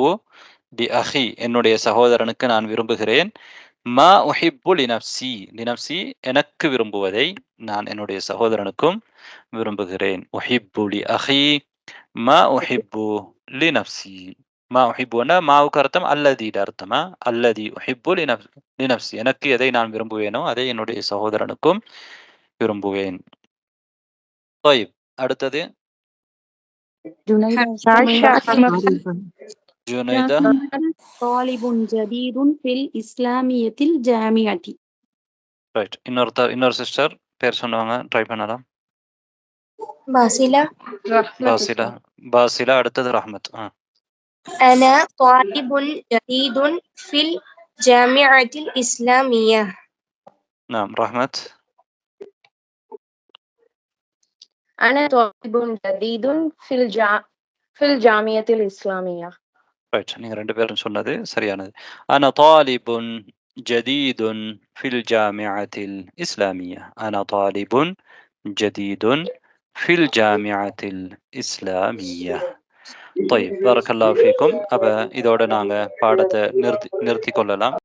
لأخي என்னுடைய சகோதரனுக்கு நான் விரும்புகிறேன். மா உஹிப்பு லினப்சி. லினப்சி எனக்கு விரும்புவதை நான் என்னுடைய சகோதரனுக்கும் விரும்புகிறேன். உஹிப்பு லி அஹி மா உஹிப்பு லினப்சி. மா உஹிப்புன்னா மாவுக்கு அர்த்தம் அல்லதிட அர்த்தமா. அல்லதி உஹிப்பு லினப்சி. எனக்கு எதை நான் விரும்புவேனோ அதை என்னுடைய சகோதரனுக்கும் விரும்புவேன். طيب அடுத்தது ஜுனைதா. طالب جديد في الإسلامية الجامعة. ரைட். இன்னொரு சிஸ்டர் பேர் சொன்னவங்க ட்ரை பண்ணலாம். பாசிலா. அடுத்தது ரஹ்மத். أنا طالب جديد في الجامعة الإسلامية. نعم رحمت. أنا طالب جديد في الجامعة الإسلامية. ரைட். நீங்க ரெண்டு பேரும் சொன்னது சரியானது. أنا طالب جديد في الجامعة الإسلامية. أنا طالب جديد في الجامعة الإسلامية. طيب بارك الله فيكم. அப்ப இதோட நாங்க பாடத்தை நிறுத்தி கொள்ளலாம்.